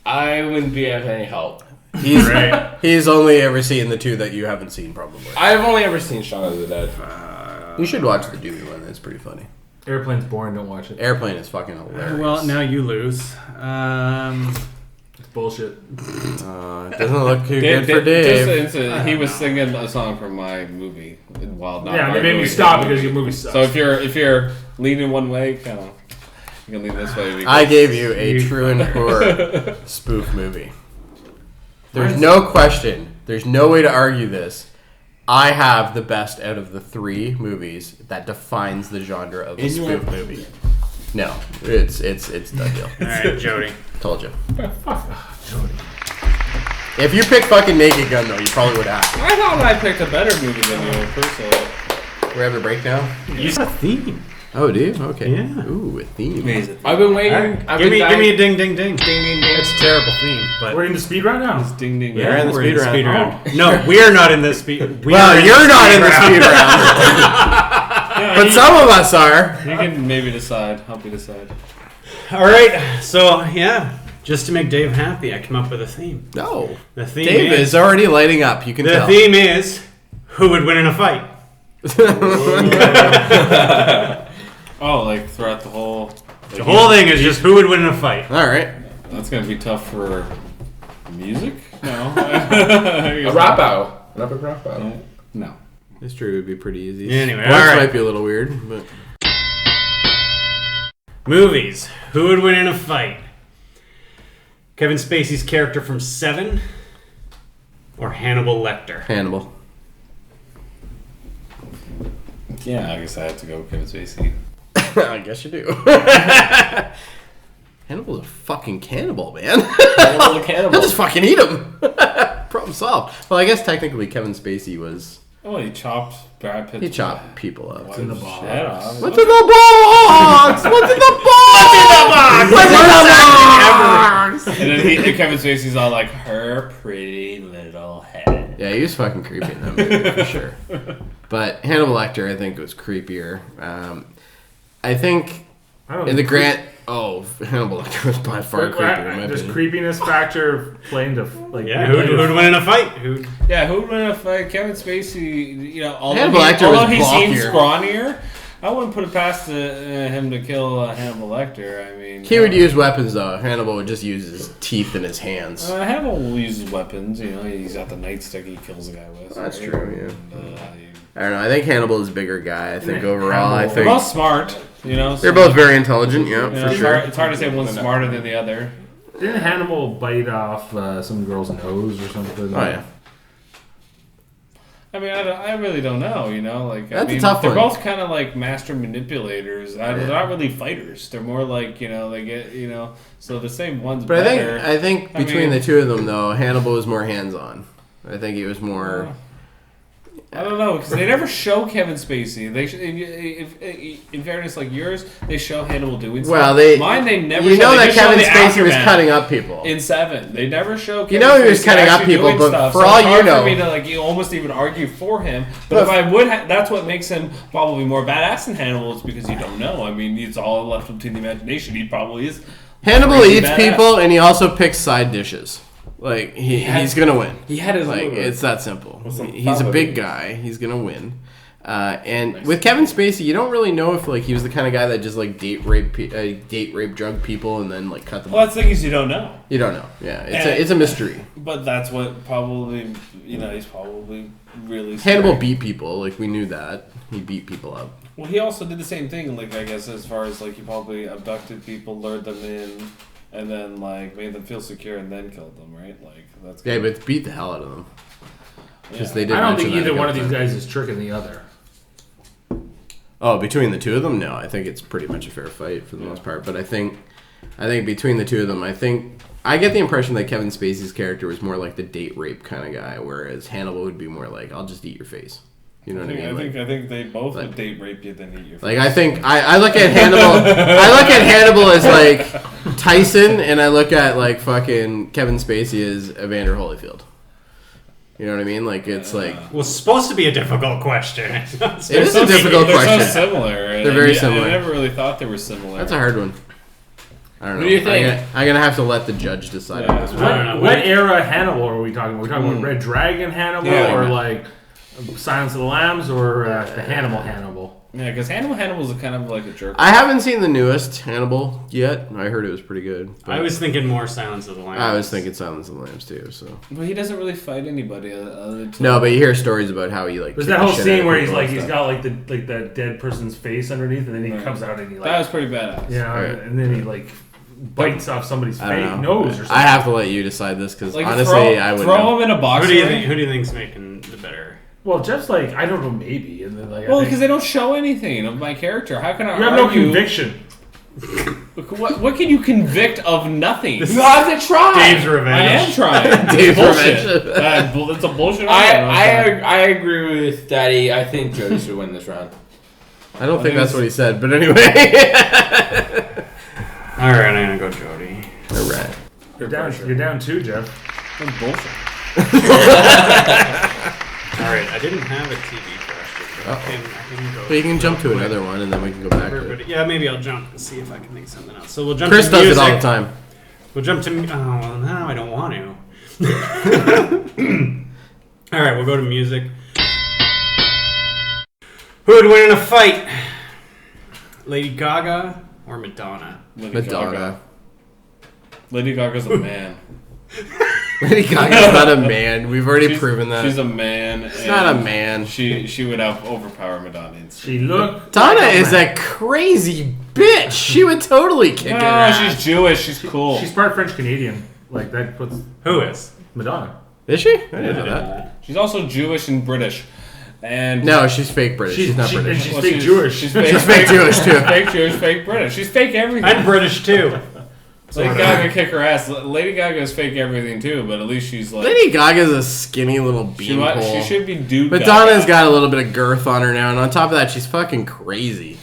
I wouldn't be of any help. He's Right. he's only ever seen the two that you haven't seen, probably. I've only ever seen Shaun of the Dead. You should watch the Dewey one. It's pretty funny. Airplane's boring. Don't watch it. Airplane is fucking hilarious. Well, now you lose. It's bullshit. It doesn't look too good for Dave. He was singing a song from my movie while not. Yeah, they made me arguing. stop because your movie sucks. So if you're leaning one way, kind of, you can lean this way. because- I gave you a true and poor spoof movie. There's no question. There's no way to argue this. I have the best out of the three movies that defines the genre of a spoof movie. No, it's done deal. All right, Jody. Told you. If you pick fucking Naked Gun though, you probably would have. I thought I picked a better movie than you personally. We're having a break now. You said a theme. Oh, do you? Okay. Yeah. Ooh, a theme. Amazing. I've been waiting. I've Give been me dying. a ding, ding, ding. Ding, ding, ding. It's a terrible theme, but... We're in the speed round now. Ding ding. Yeah, in the we're speed in the speed round. round. No, we are not in the speed... Well, you're not in the speed round. But some of us are. You can maybe decide. Help me decide. All right, so, yeah. Just to make Dave happy, I come up with a theme. No. The theme Dave is already lighting up. You can The tell. theme is, who would win in a fight? Oh, like throughout the whole. Like The whole thing is just who would win in a fight. All right. That's gonna be tough for music. No. A rap battle. An epic rap battle. No. This true would be pretty easy. Anyway, Sports all right. might be a little weird, but Movies. Who would win in a fight? Kevin Spacey's character from Seven or Hannibal Lecter? Hannibal. Yeah, I guess I have to go with Kevin Spacey. I guess you do. Hannibal's a fucking cannibal, man. Hannibal the cannibal. He'll just fucking eat him. Problem solved. Well, I guess technically Kevin Spacey was... Oh, he chopped Brad Pitt. He chopped people up. What's in the box? What's in the box? What's in the box? What's in the box? And then Kevin Spacey's all like, her pretty little head. Yeah, he was fucking creepy in that movie, for sure. But Hannibal Lecter, I think, was creepier. I think in the Grant... Oh, Hannibal Lecter was by far creepier, in my Does opinion. creepiness factor play into like? Yeah, who would win in a fight? Who? Yeah, who would win a fight? Kevin Spacey, you know, Hannibal Lecter was he seems blockier. scrawnier, I wouldn't put it past him to kill Hannibal Lecter. I mean... He would use weapons, though. Hannibal would just use his teeth and his hands. Hannibal uses weapons, you know, he's got the nightstick he kills a guy with. That's right? true, yeah. And, I don't know. I think Hannibal is a bigger guy. I think overall, I they're both think smart, you know. they're both very intelligent. Yeah, you know, for it's sure. It's hard to say one's smarter than the other. Didn't Hannibal bite off some girl's nose or something? Oh yeah. I mean, I really don't know, you know. Like, That's I mean, a tough they're one. both kind of like master manipulators. They're not really fighters. They're more like, you know, they get, you know. So the same one's But better. I think I between mean- the two of them, though, Hannibal was more hands-on. I think he was more. I don't know, because they never show Kevin Spacey. They in fairness, like yours, they show Hannibal doing stuff. Well, Mine they never. You show. know They that just show Kevin the Spacey was aftermath cutting up people. in Seven. They never show. Kevin You know he was Spacey cutting up actually people, doing but stuff, for so all it's you hard know- for me to like, you almost even argue for him. But if I would, that's what makes him probably more badass than Hannibal. Is because you don't know. I mean, it's all left up to the imagination. He probably is. Hannibal crazy eats badass. people, and he also picks side dishes. Like he's gonna win. He had his Like liver. it's that simple. some He's a fava big beans. guy. He's gonna win. And with Kevin Spacey, you don't really know if like he was the kind of guy that just like date rape drug people and then like cut them. Well, up. that's the thing is you don't know. You don't know. Yeah, And- it's a mystery. But that's what probably, you know, he's probably really Hannibal scary. beat people. Like we knew that he beat people up. Well, he also did the same thing. Like I guess as far as like he probably abducted people, lured them in, and then like made them feel secure and then killed them. Right? Like that's Yeah, but beat the hell out of them because Yeah. they did. I don't mention think that either a one of couple these times. guys is tricking the other. Oh, between the two of them, no. I think it's pretty much a fair fight for the most part. But I think between the two of them, I get the impression that Kevin Spacey's character was more like the date rape kind of guy, whereas Hannibal would be more like, I'll just eat your face. You know what I mean? I think they both like- would date rape you then eat your. Like I think I look at Hannibal. I look at Hannibal as like Tyson, and I look at like fucking Kevin Spacey as Evander Holyfield. You know what I mean? Like it's like Well, it's supposed to be a difficult question. it is a difficult they're question. so similar. and They're very I similar. never really thought they were similar. That's a hard one. I don't know. What do you think? I'm gonna have to let the judge decide on Yeah. this one. I don't know. What era Hannibal are we talking about? Are we talking about Red Dragon Hannibal Yeah. or like Silence of the Lambs or the Hannibal? Yeah, because Hannibal's a kind of like a jerk. I haven't seen the newest Hannibal yet. I heard it was pretty good. but I was thinking more Silence of the Lambs. I was thinking Silence of the Lambs too. So But he doesn't really fight anybody other than no, but you hear stories about how he like. There's kicked that the whole shit out scene of where he's people like and he's stuff. got like the dead person's face underneath, and then he comes out and he that like was pretty badass. yeah, and then he like bites off somebody's I don't face, know. nose or something. I have to let you decide this because Like honestly, I would. throw know. him in a box. Who do you ring. think? Who do you think's making the better? Well, Jeff's like I don't know, maybe, and then like Well, I because think, they don't show anything of my character. How can I you have no argue? conviction. What can you convict of nothing? You have to try. Dave's I revenge. am trying. Dave's bullshit. revenge. That's a bullshit. I agree with Daddy. I think Jody should win this round. I don't think that's what he said, but anyway. All right, I'm gonna go Jody. All right. You're down 2, Jeff. That's bullshit. All right, I didn't have a TV question. But I can go. But you can jump to another one, and then we can go back to it. Yeah, maybe I'll jump and see if I can think of something else. So we'll jump Chris to does music. it all the time. We'll jump to... Oh, well, no, I don't want to. All right, we'll go to music. Who would win in a fight? Lady Gaga or Madonna? Madonna. Lady Gaga's a man. Lady Gaga's not a man. We've already proven that. She's a man. She's not a man. She would overpower Madonna. She looked. Donna is a crazy bitch. She would totally kick her No, ass. she's Jewish. She's cool. She's part French Canadian. Like that puts. Who is? Madonna? Is she? I didn't know that. She's also Jewish and British. And No, she's fake British. She's not And British. she's fake Jewish. She's fake, fake Jewish, too. Fake Jewish, fake British. She's fake everything. I'm British, too. Lady Gaga kick her ass. Lady Gaga is fake everything too, but at least she's like. Lady Gaga's a skinny little she beanpole. should be dude. Madonna's got a little bit of girth on her now, and on top of that, she's fucking crazy.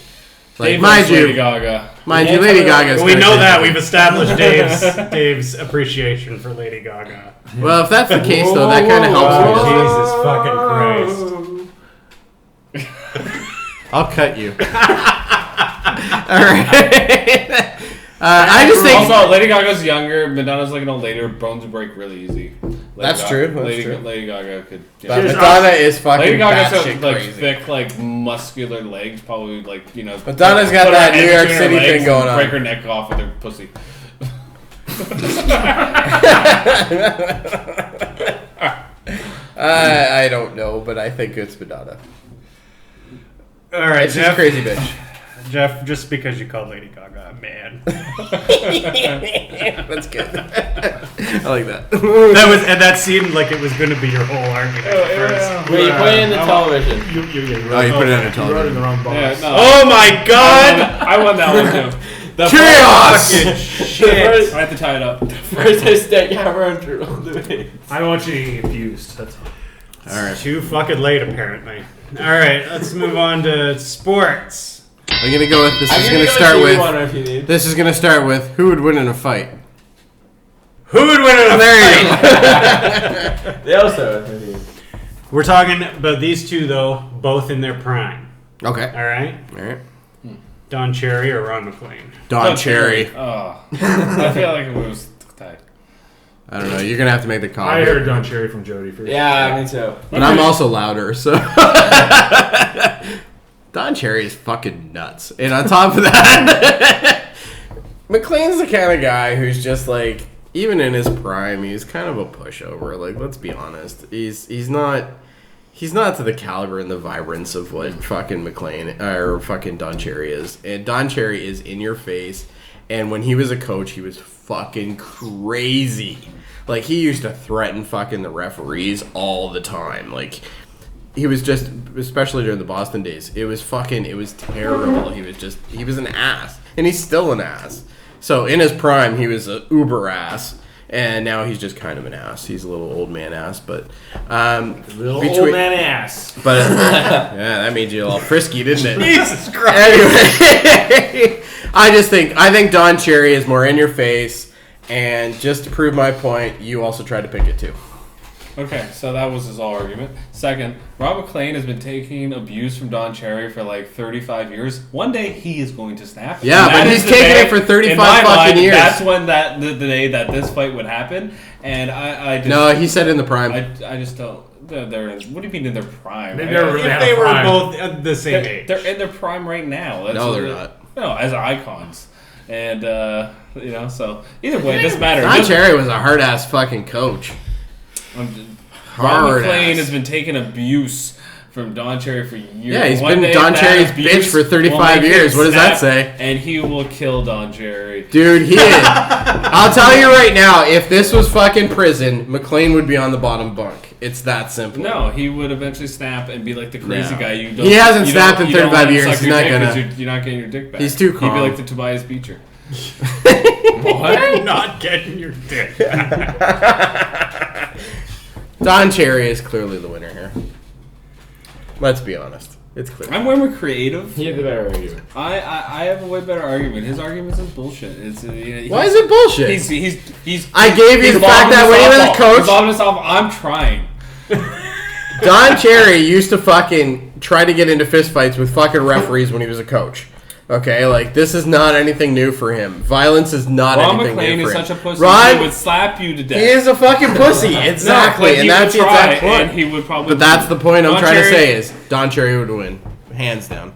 Like, Dave mind loves you, Lady Gaga. Lady Gaga's We kinda know that. crazy. We've established Dave's appreciation for Lady Gaga. Well, if that's the case, though, that kind of helps me. Jesus fucking Christ. I'll cut you. All right. I just think Also, Lady Gaga's younger. Madonna's like an old lady. Her bones break really easy. That's true. That's Lady, true. Lady Gaga could. but Madonna is fucking Lady Gaga's batshit got like crazy. thick, like muscular legs. Probably like Madonna's got put her that head New York between her City legs thing going and on. Break her neck off with her pussy. I don't know, but I think it's Madonna. All right, She's a Jeff. crazy bitch. Jeff, just because you called Lady Gaga a man. That's good. I like that. That seemed like it was going to be your whole argument at first. Wait, you put it in the television. Oh, you put it on the You wrote it in the television. wrong box. Yeah, no. Oh my God! I won that one too. Chaos! Fucking shit! I have to tie it up. First I stat ever under all the way. I don't want you to get confused. That's all. All right. Too fucking late, apparently. All right, let's move on to sports. I'm gonna go with this. I'm Is gonna gonna go start TV with. one if you need. This is gonna start with who would win in a fight. Who would win in a There you fight? They also have TV. We're talking about these two, though, both in their prime. go. Okay. All right? All right. Don Cherry or Ron McClane? Don Cherry. Oh, I feel like it was tied. I don't know. You're gonna have to make the call. I heard Don Cherry from Jody first. Yeah, me too. But I'm also louder, so. Don Cherry is fucking nuts. And on top of that, McClane's the kind of guy who's just like, even in his prime, he's kind of a pushover. Like, let's be honest. He's not to the caliber and the vibrance of what fucking McClane or fucking Don Cherry is. And Don Cherry is in your face. And when he was a coach, he was fucking crazy. Like, he used to threaten fucking the referees all the time. Like, he was just, especially during the Boston days, it was terrible. He was an ass. And he's still an ass. So, in his prime, he was an uber ass. And now he's just kind of an ass. He's a little old man ass, but... Little old man ass. But, yeah, that made you all frisky, didn't it? Jesus Christ! Anyway, I think Don Cherry is more in your face, and just to prove my point, you also tried to pick it too. Okay, so that was his whole argument. Second, Rob McClane has been taking abuse from Don Cherry for like 35 years. One day he is going to snap. Yeah, And that but is he's the taken day- it for 35 in my fucking mind, years. That's when the day that this fight would happen. And I just... No, he said in the prime. I just don't... They're what do you mean in their prime? They never really If had they a were prime. both the same age. They're in their prime right now. That's No, what they're it- not. No, as icons. And, so either way, it doesn't matter. Don Just- Cherry was a hard-ass fucking coach. Rob Hard McClane ass. has been taking abuse from Don Cherry for years. Yeah, he's One been day Don that Cherry's abuse bitch for 35 will make years. him What does that snap, say? And he will kill Don Cherry. Dude, he is. I'll tell you right now, if this was fucking prison, McClane would be on the bottom bunk. It's that simple. No, he would eventually snap and be like the crazy No. guy. You don't, He hasn't you don't- snapped in you don't 35 let him years. suck He's your not dick 'cause gonna. You're not getting your dick back. He's too He'd calm. be like the Tobias Beecher. What? Not getting your dick. Don Cherry is clearly the winner here. Let's be honest. It's clear. I'm way more creative. He had the better argument. I have a way better argument. His argument's is bullshit. It's Why is it bullshit? He's I gave you the fact that when he was a coach, I'm trying. Don Cherry used to fucking try to get into fistfights with fucking referees when he was a coach. Okay, like this is not anything new for him. Violence is not anything McClane new for him. is such a pussy. Ron, He would slap you to death. he is a fucking pussy. Exactly, and that's the exact point. And he would probably. But that's the point I'm Don trying to Cherry- say is Don Cherry would win, hands down.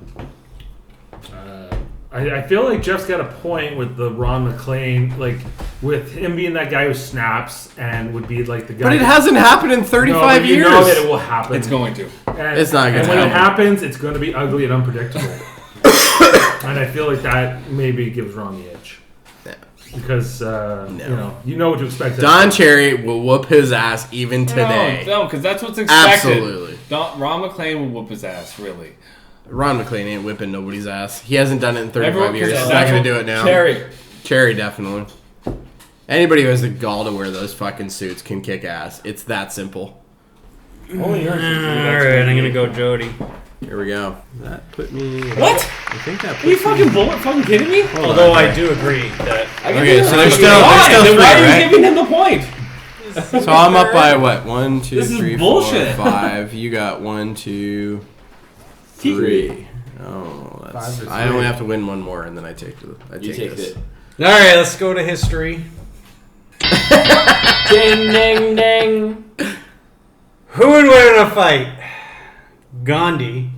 I feel like Jeff's got a point with the Ron McClane, like with him being that guy who snaps and would be like the guy. But it hasn't happened in 35 No, but years. You know that it will happen. It's going to. And, It's not gonna And when it happen. happens, it's going to be ugly and unpredictable. And I feel like that maybe gives Ron the edge. Yeah. Because you know what to expect. Don Cherry will whoop his ass even today. No, because that's what's expected. Absolutely. Ron McClane will whoop his ass, really. Ron McClane ain't whipping nobody's ass. He hasn't done it in 35 Everyone- years. He's that's not going what- to do it now. Cherry, definitely. Anybody who has the gall to wear those fucking suits can kick ass. It's that simple. Only yours. Alright, I'm gonna go Jody. Here we go. That put me... What? I think that Are you puts me... fucking kidding me? Although I do agree that Okay, so there's still Why? three, Then why are you right? giving him the point? So I'm up by what? 1, 2, This is 3, 4, bullshit. 5. You got 1, 2, 3. Oh, that's... I only have to win one more, and then I take this. Alright, let's go to history. Ding, ding, ding. Who would win in a fight? Gandhi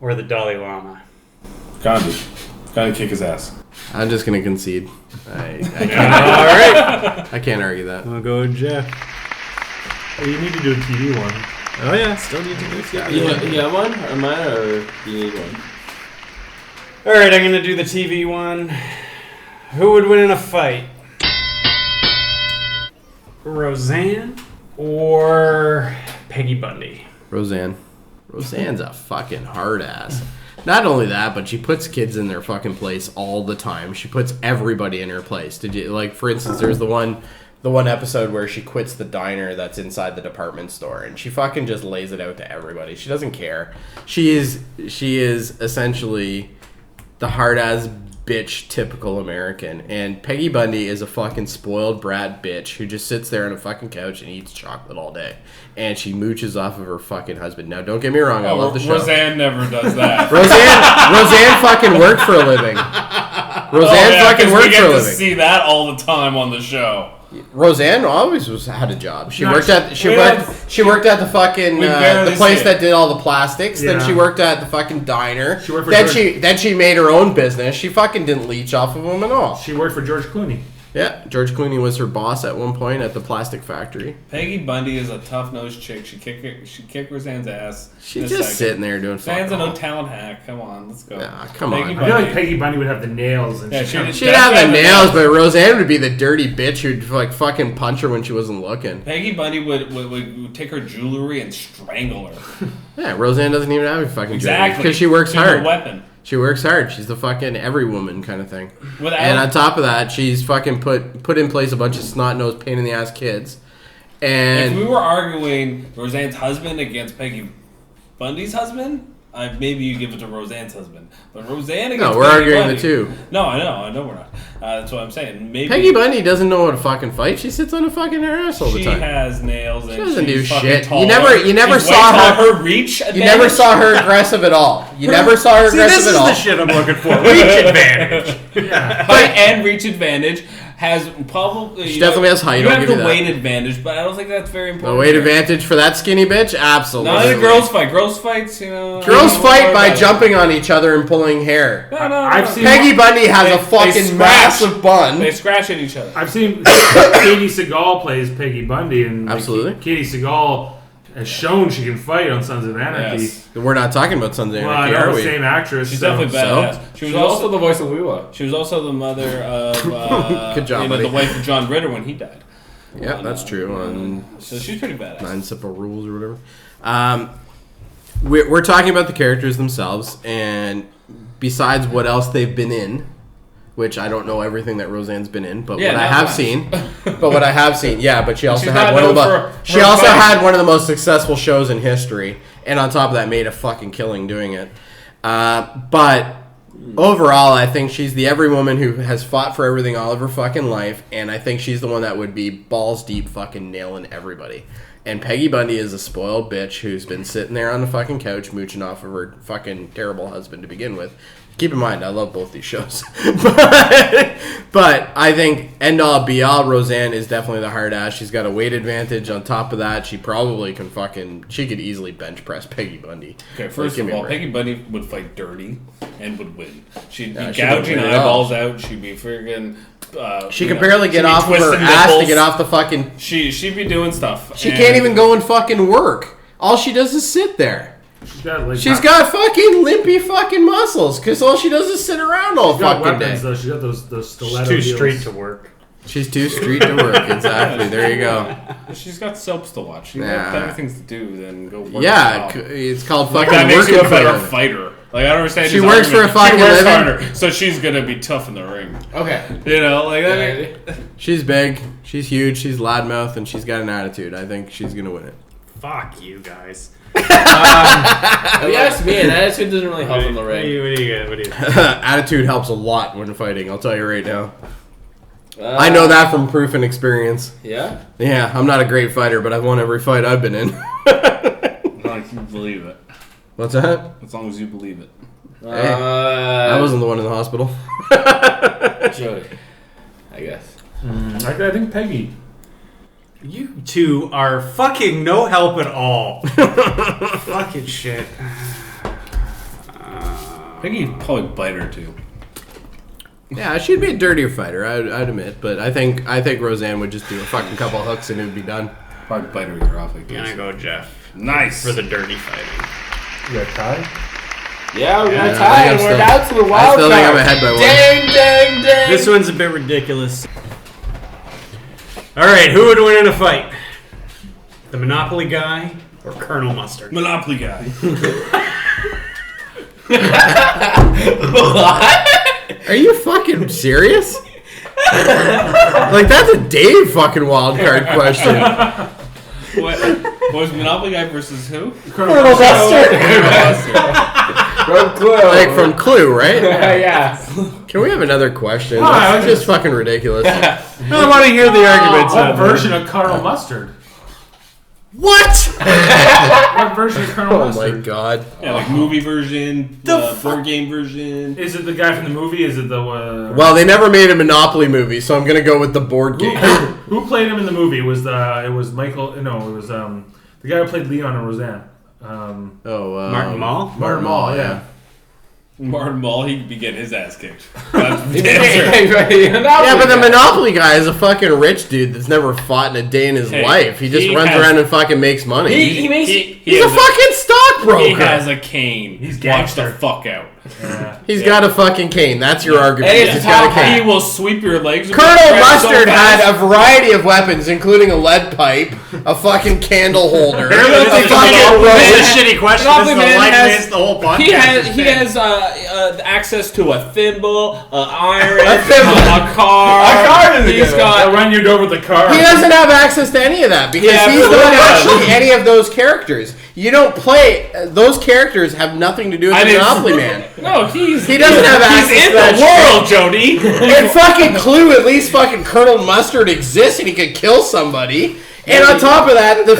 or the Dalai Lama? Gandhi. Gotta kick his ass. I'm just gonna concede. I can't. Alright. I can't argue that. I'll go with Jeff. You need to do a TV one. Oh yeah, still need to do TV. You got one? Or mine? Or do you need one? Alright, I'm gonna do the TV one. Who would win in a fight? Roseanne or Peggy Bundy? Roseanne's a fucking hard ass. Not only that, but she puts kids in their fucking place all the time. She puts everybody in her place. Did you like, for instance, there's the one episode where she quits the diner that's inside the department store, and she fucking just lays it out to everybody. She doesn't care. She is essentially the hard ass bitch typical American, and Peggy Bundy is a fucking spoiled brat bitch who just sits there on a fucking couch and eats chocolate all day, and she mooches off of her fucking husband. Now, don't get me wrong, I love the show. Roseanne never does that. Roseanne fucking worked for a living. Roseanne fucking worked for a We get to living. see that all the time on the show. Roseanne always had a job. She No, worked at the fucking We barely the place see it. that did all the plastics. Then Yeah. she worked at the fucking diner. She worked for Then she made her own business. She fucking didn't leech off of them at all. She worked for George Clooney. Yeah, George Clooney was her boss at one point at the plastic factory. Peggy Bundy is a tough-nosed chick. She kicked Roseanne's ass. She's in a just second. sitting there doing fuck Roseanne's a all. no-talent hack. Come on, let's go. Yeah, come Peggy on. I feel like Bundy. Peggy Bundy would have the nails, and Yeah, she'd She'd have the nails, but Roseanne would be the dirty bitch who'd like fucking punch her when she wasn't looking. Peggy Bundy would take her jewelry and strangle her. Yeah, Roseanne doesn't even have a fucking Exactly. because she works She's a hard. weapon. She works hard. She's the fucking every woman kind of thing. Without, And on top of that, she's fucking put in place a bunch of snot-nosed, pain-in-the-ass kids. if we And were arguing Roseanne's husband against Peggy Bundy's husband, maybe you give it to Roseanne's husband. But Roseanne against no, we're Peggy arguing Bundy, the two. No, I know we're not. That's what I'm saying. Maybe Peggy Bundy doesn't know how to fucking fight. She sits on a fucking her ass all the she time. has nails. And She doesn't she's do fucking shit. Tall. You never She's saw way her- tall. Her reach. You never saw her aggressive at all. You never saw her See, aggressive this at is all. the shit I'm looking for. Reach advantage. Height and reach advantage has probably. She definitely has height, You I'll have give you the that. weight advantage, but I don't think that's very The important. weight advantage for that skinny bitch? Absolutely. Not in a girls' fight. Girls' fights, you know. Girls don't fight worry by about it. jumping on each other and pulling hair. No. I've seen Peggy Bundy has They- a fucking they scratch. massive bun. They scratch at each other. I've seen Katie Seagal plays Peggy Bundy, and Absolutely. Katie Seagal has shown she can fight on Sons of Anarchy. Yes. We're not talking about Sons of Well, I Anarchy, know are the we? same actress. She's so. definitely badass. She was also the voice of Lula. She was also the mother of Good job, buddy. the wife of John Ritter when he died. Yeah, that's true. On So she's pretty badass. 9 Simple Rules or whatever. We're talking about the characters themselves, and besides what else they've been in, which I don't know everything that Roseanne's been in, but Yeah, what I not have much. seen, but what I have seen, yeah, but she also She's had not one of known the for she her also fighting. had one of the most successful shows in history, and on top of that, made a fucking killing doing it. But overall, I think she's the every woman who has fought for everything all of her fucking life, and I think she's the one that would be balls deep fucking nailing everybody. And Peggy Bundy is a spoiled bitch who's been sitting there on the fucking couch mooching off of her fucking terrible husband to begin with. Keep in mind, I love both these shows. but I think end all be all, Roseanne is definitely the hard ass. She's got a weight advantage. On top of that, she probably can she could easily bench press Peggy Bundy. Okay, first of all, Peggy Bundy would fight dirty and would win. She'd be she gouging wouldn't win at eyeballs all. out. She'd be friggin'... she could barely get off of her ass to get off the fucking... She'd be doing stuff. She can't even go and fucking work. All she does is sit there. She's got fucking limpy fucking muscles because all she does is sit around all fucking day. Though. She's got those stiletto She's too heels. street to work. She's too street to work. Exactly. There you go. She's got soaps to watch. She's got better things to do than go work. Yeah, it's called like fucking that makes working you a better for fighter. Like I don't understand. She works for a fucking She works living. harder, so she's gonna be tough in the ring. Okay. You know, like that. She's big. She's huge. She's loudmouth, and she's got an attitude. I think she's gonna win it. Fuck you guys. If you ask me, an attitude doesn't really help in the ring. What do you got? Attitude helps a lot when fighting. I'll tell you right now. I know that from proof and experience. Yeah? Yeah, I'm not a great fighter, but I've won every fight I've been in. As long as you believe it. What's that? As long as you believe it. Hey, I wasn't the one in the hospital. Jody, I guess. I think Peggy. You two are fucking no help at all. Fucking shit. Peggy'd probably bite her too. Yeah, she'd be a dirtier fighter, I'd admit. But I think Roseanne would just do a fucking couple of hooks and it would be done. Probably bite her ear off like I'm this. gonna go Jeff Nice. for the dirty fighting. You got Ty? Yeah, we're Yeah, gonna I tie think and I'm we're still- down to the I wild still think card. I'm ahead by one. Dang, dang, dang. This one's a bit ridiculous. All right, who would win in a fight? The Monopoly guy or Colonel Mustard? Monopoly guy. Are you fucking serious? Like, that's a Dave fucking wild card question. What was Monopoly guy versus who? Colonel Mustard. From Clue. Like from Clue, right? Yeah. Can we have another question? Why? That's just fucking ridiculous. I want to hear the arguments. What version of Colonel Mustard? What? What version of Colonel Oh Mustard? my god. Yeah, like movie version, board game version. Is it the guy from the movie? Is it the Well, they never made a Monopoly movie, so I'm gonna go with the board game. who played him in the movie? It was Michael. No, it was the guy who played Leon and Roseanne. Martin Mull? Martin Mull, yeah. Martin Mull, he'd be getting his ass kicked. That's for damn sure. Yeah, but the Monopoly guy is a fucking rich dude that's never fought in a day in his life. He just runs around and fucking makes money. He makes. He's a fucking stockbroker. He has a cane. He's Watch gangster. the fuck out. He's got a fucking cane. That's your argument. And He's got a He cane. will sweep your legs. with Colonel his breath Mustard so fast. had a variety of weapons, including a lead pipe, a fucking candle holder, This a is fucking a rope. shitty question. Monopoly This is Man the light has- waste the whole podcast. He has access to a thimble, iron, A thimble. a car. A car is He's good. I'll got. run you over with the car. He doesn't have access to any of that because Yeah, he's but not he does. actually any of those characters. You don't play those characters have nothing to do with I didn't- Monopoly Man. No, He doesn't have access He's in to that the shit. world, Jody. In fucking Clue, at least fucking Colonel Mustard exists and he could kill somebody. And on top of that, the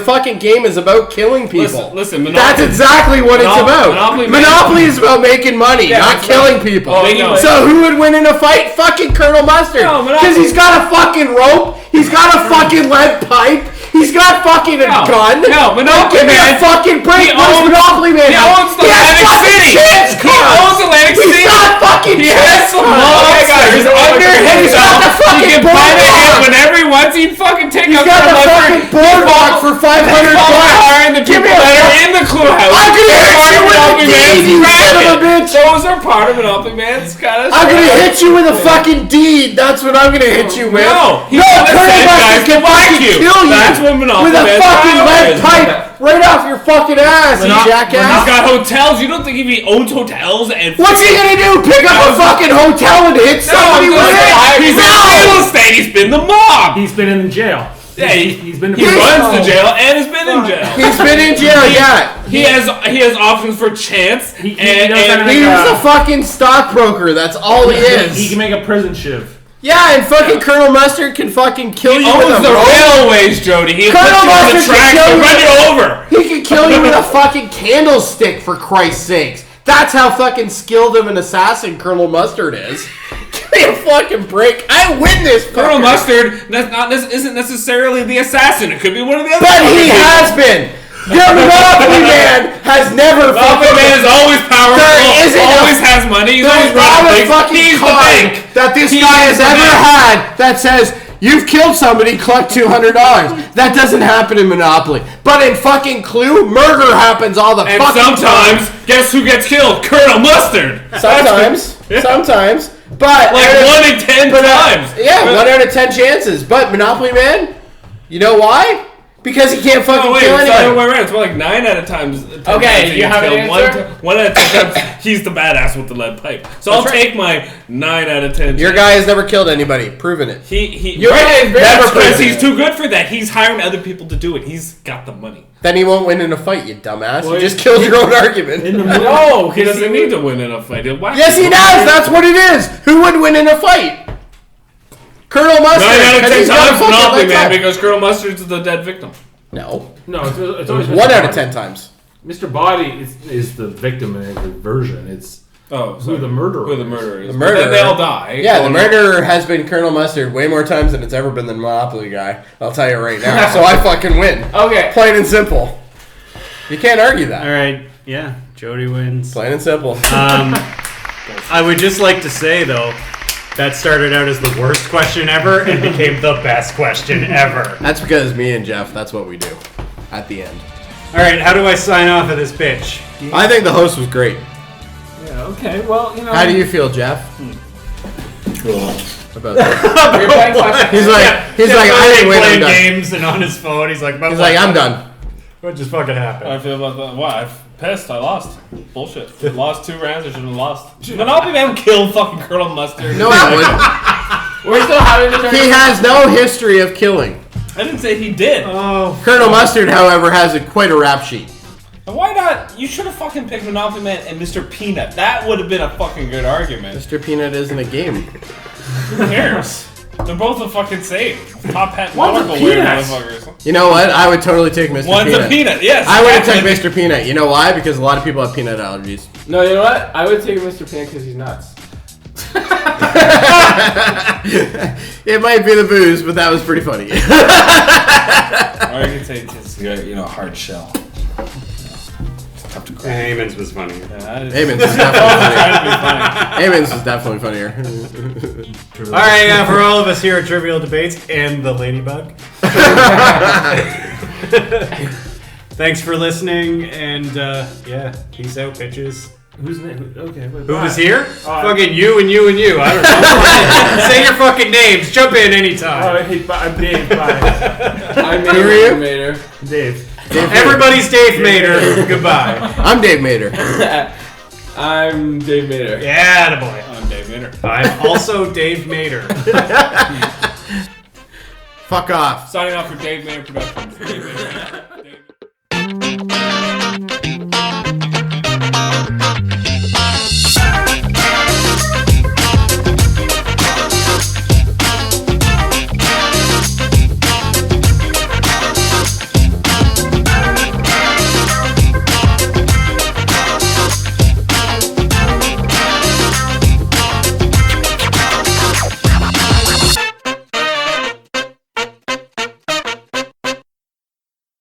fucking game is about killing people. Listen, That's exactly what it's about. Monopoly is about making money, not killing people. Oh, no. So who would win in a fight? Fucking Colonel Mustard. No, Because he's got a fucking rope. He's got a fucking lead pipe. He's got fucking a gun. No, Monopoly Give me a Man. fucking break. He What does owns- Monopoly Man he have? owns He has Atlantic fucking City. chance He cards. owns Atlantic City. He's got fucking He chance has some cards. monsters He's under He's got the himself. He fucking can buy the hand boardwalk. whenever he wants. He'd fucking take He's up got the fucking boardwalk for 500 bucks. and the Give people me a that are fuck- in the Clue House. I'm gonna hit you with a Monopoly deed, Man's you son of a racket. bitch. Those are part of Monopoly Man's kind of. I'm gonna hit you with a fucking deed. That's what I'm gonna hit you with. No, he no, said Colonel guys Mustard can will whack fucking you. kill you. That's what Monopoly with a Man's fucking power lead is. pipe right off your fucking ass, you jackass. He's got hotels. You don't think he owns hotels and? What's he gonna do? Pick up a fucking hotel and hit somebody with it? He's in real estate. He's been the mob. He's been in jail. Yeah, he's been. He runs the jail and has been in jail. He's been been in jail, yeah. He has options for chance. He and He's a fucking stockbroker. That's all he is. He can make a prison shiv. Yeah, and fucking Colonel Mustard can fucking kill you with owns a the rope. railways, Jody. He puts Colonel you on the Mustard tracks can kill and you run you over. He can kill you with a fucking candlestick, for Christ's sakes. That's how fucking skilled of an assassin Colonel Mustard is. Give me a fucking break. I win this. Colonel fucker. Mustard isn't necessarily the assassin. It could be one of the other. But he has been. Your Monopoly Man has never Monopoly fucking... Man is always powerful. There isn't always has money. He's always There's not a running things. fucking He's the card bank. that this He guy is has the ever bank. had that says, you've killed somebody, collect $200. That doesn't happen in Monopoly. But in fucking Clue, murder happens all the And fucking sometimes, guess who gets killed? Colonel Mustard. Sometimes. Sometimes. But... Like 1 in 10 times. Yeah, 1 out of 10 chances. But Monopoly Man, you know why? Because he can't fucking Oh wait, kill it's the other anyone. way around. It's more like 9 out of times. 10 Okay, times he you have gets an killed. answer? 1 out of 10 times he's the badass with the lead pipe. So I'll right. take my 9 out of 10. Your guy has never killed anybody. Proven it. Your guy is never because proven he's it. too good for that. He's hiring other people to do it. He's got the money. Then he won't win in a fight, you dumbass. Well, you just killed your own argument. In the movie, No, he doesn't need to win in a fight. He'll whack Yes, he you. does. That's what it is. Who would win in a fight? Colonel 9 Mustard. out of 'cause 10 he's got a times fucking Monopoly leg Man up. because Colonel Mustard's the dead victim. No. no, it's always 1 Mr. out of Body. 10 times. Mr. Body is the victim in every version. It's Oh, who the murderer. Who the murderer is. The murderer. But then they all die. Yeah, the Oh, murderer has been Colonel Mustard way more times than it's ever been the Monopoly guy. I'll tell you right now. So I fucking win. Okay. Plain and simple. You can't argue that. All right, yeah, Jody wins. Plain and simple. I would just like to say though, that started out as the worst question ever and became the best question ever. That's because me and Jeff, that's what we do at the end. All right, how do I sign off of this bitch? I think the host was great. Yeah. Okay. Well, you know. How do you feel, Jeff? About that? You're playing question. He's like, I didn't win. I'm Playing done. games and on his phone, he's like, I'm done. What just fucking happened? I feel about that. Why? I'm pissed. I lost. Bullshit. Lost 2 rounds. I shouldn't have lost. Monopoly Man killed fucking Colonel Mustard. No, he wouldn't. We're still having this. He has no history of killing. I didn't say he did. Oh, Colonel Mustard, however, has quite a rap sheet. And why not? You should have fucking picked Monopoly Man and Mr. Peanut. That would have been a fucking good argument. Mr. Peanut isn't a game. Who cares? They're both the fucking same. Top hat One's a monocle wearing peanut. motherfuckers. You know what? I would totally take Mr. One's Peanut. a peanut, yes. I would have exactly. taken Mr. Peanut. You know why? Because a lot of people have peanut allergies. No, you know what? I would take Mr. Peanut because he's nuts. It might be the booze, but that was pretty funny. Or you could say it's hard shell. It's tough to crack. Heyman's was funny. Yeah, that is- Eamons is definitely Trying to be funny. funnier. Eamons is definitely funnier. All right, for all of us here at Trivial Debates and the Ladybug. Thanks for listening, and yeah, peace out, bitches. Who's name? Okay. Wait, Who bye. was here? Alright. Fucking you and you and you. I don't know. Say your fucking names. Jump in anytime. All right. Hey, bye. I'm Dave. Bye. I'm Who are you? Mater. Dave. Everybody's Dave Mater. Goodbye. I'm Dave Mater. I'm Dave Mater. Yeah, boy. I'm Dave Minner. I'm also Dave Mater. Fuck off. Signing off for Dave Manor Productions. Dave Manor.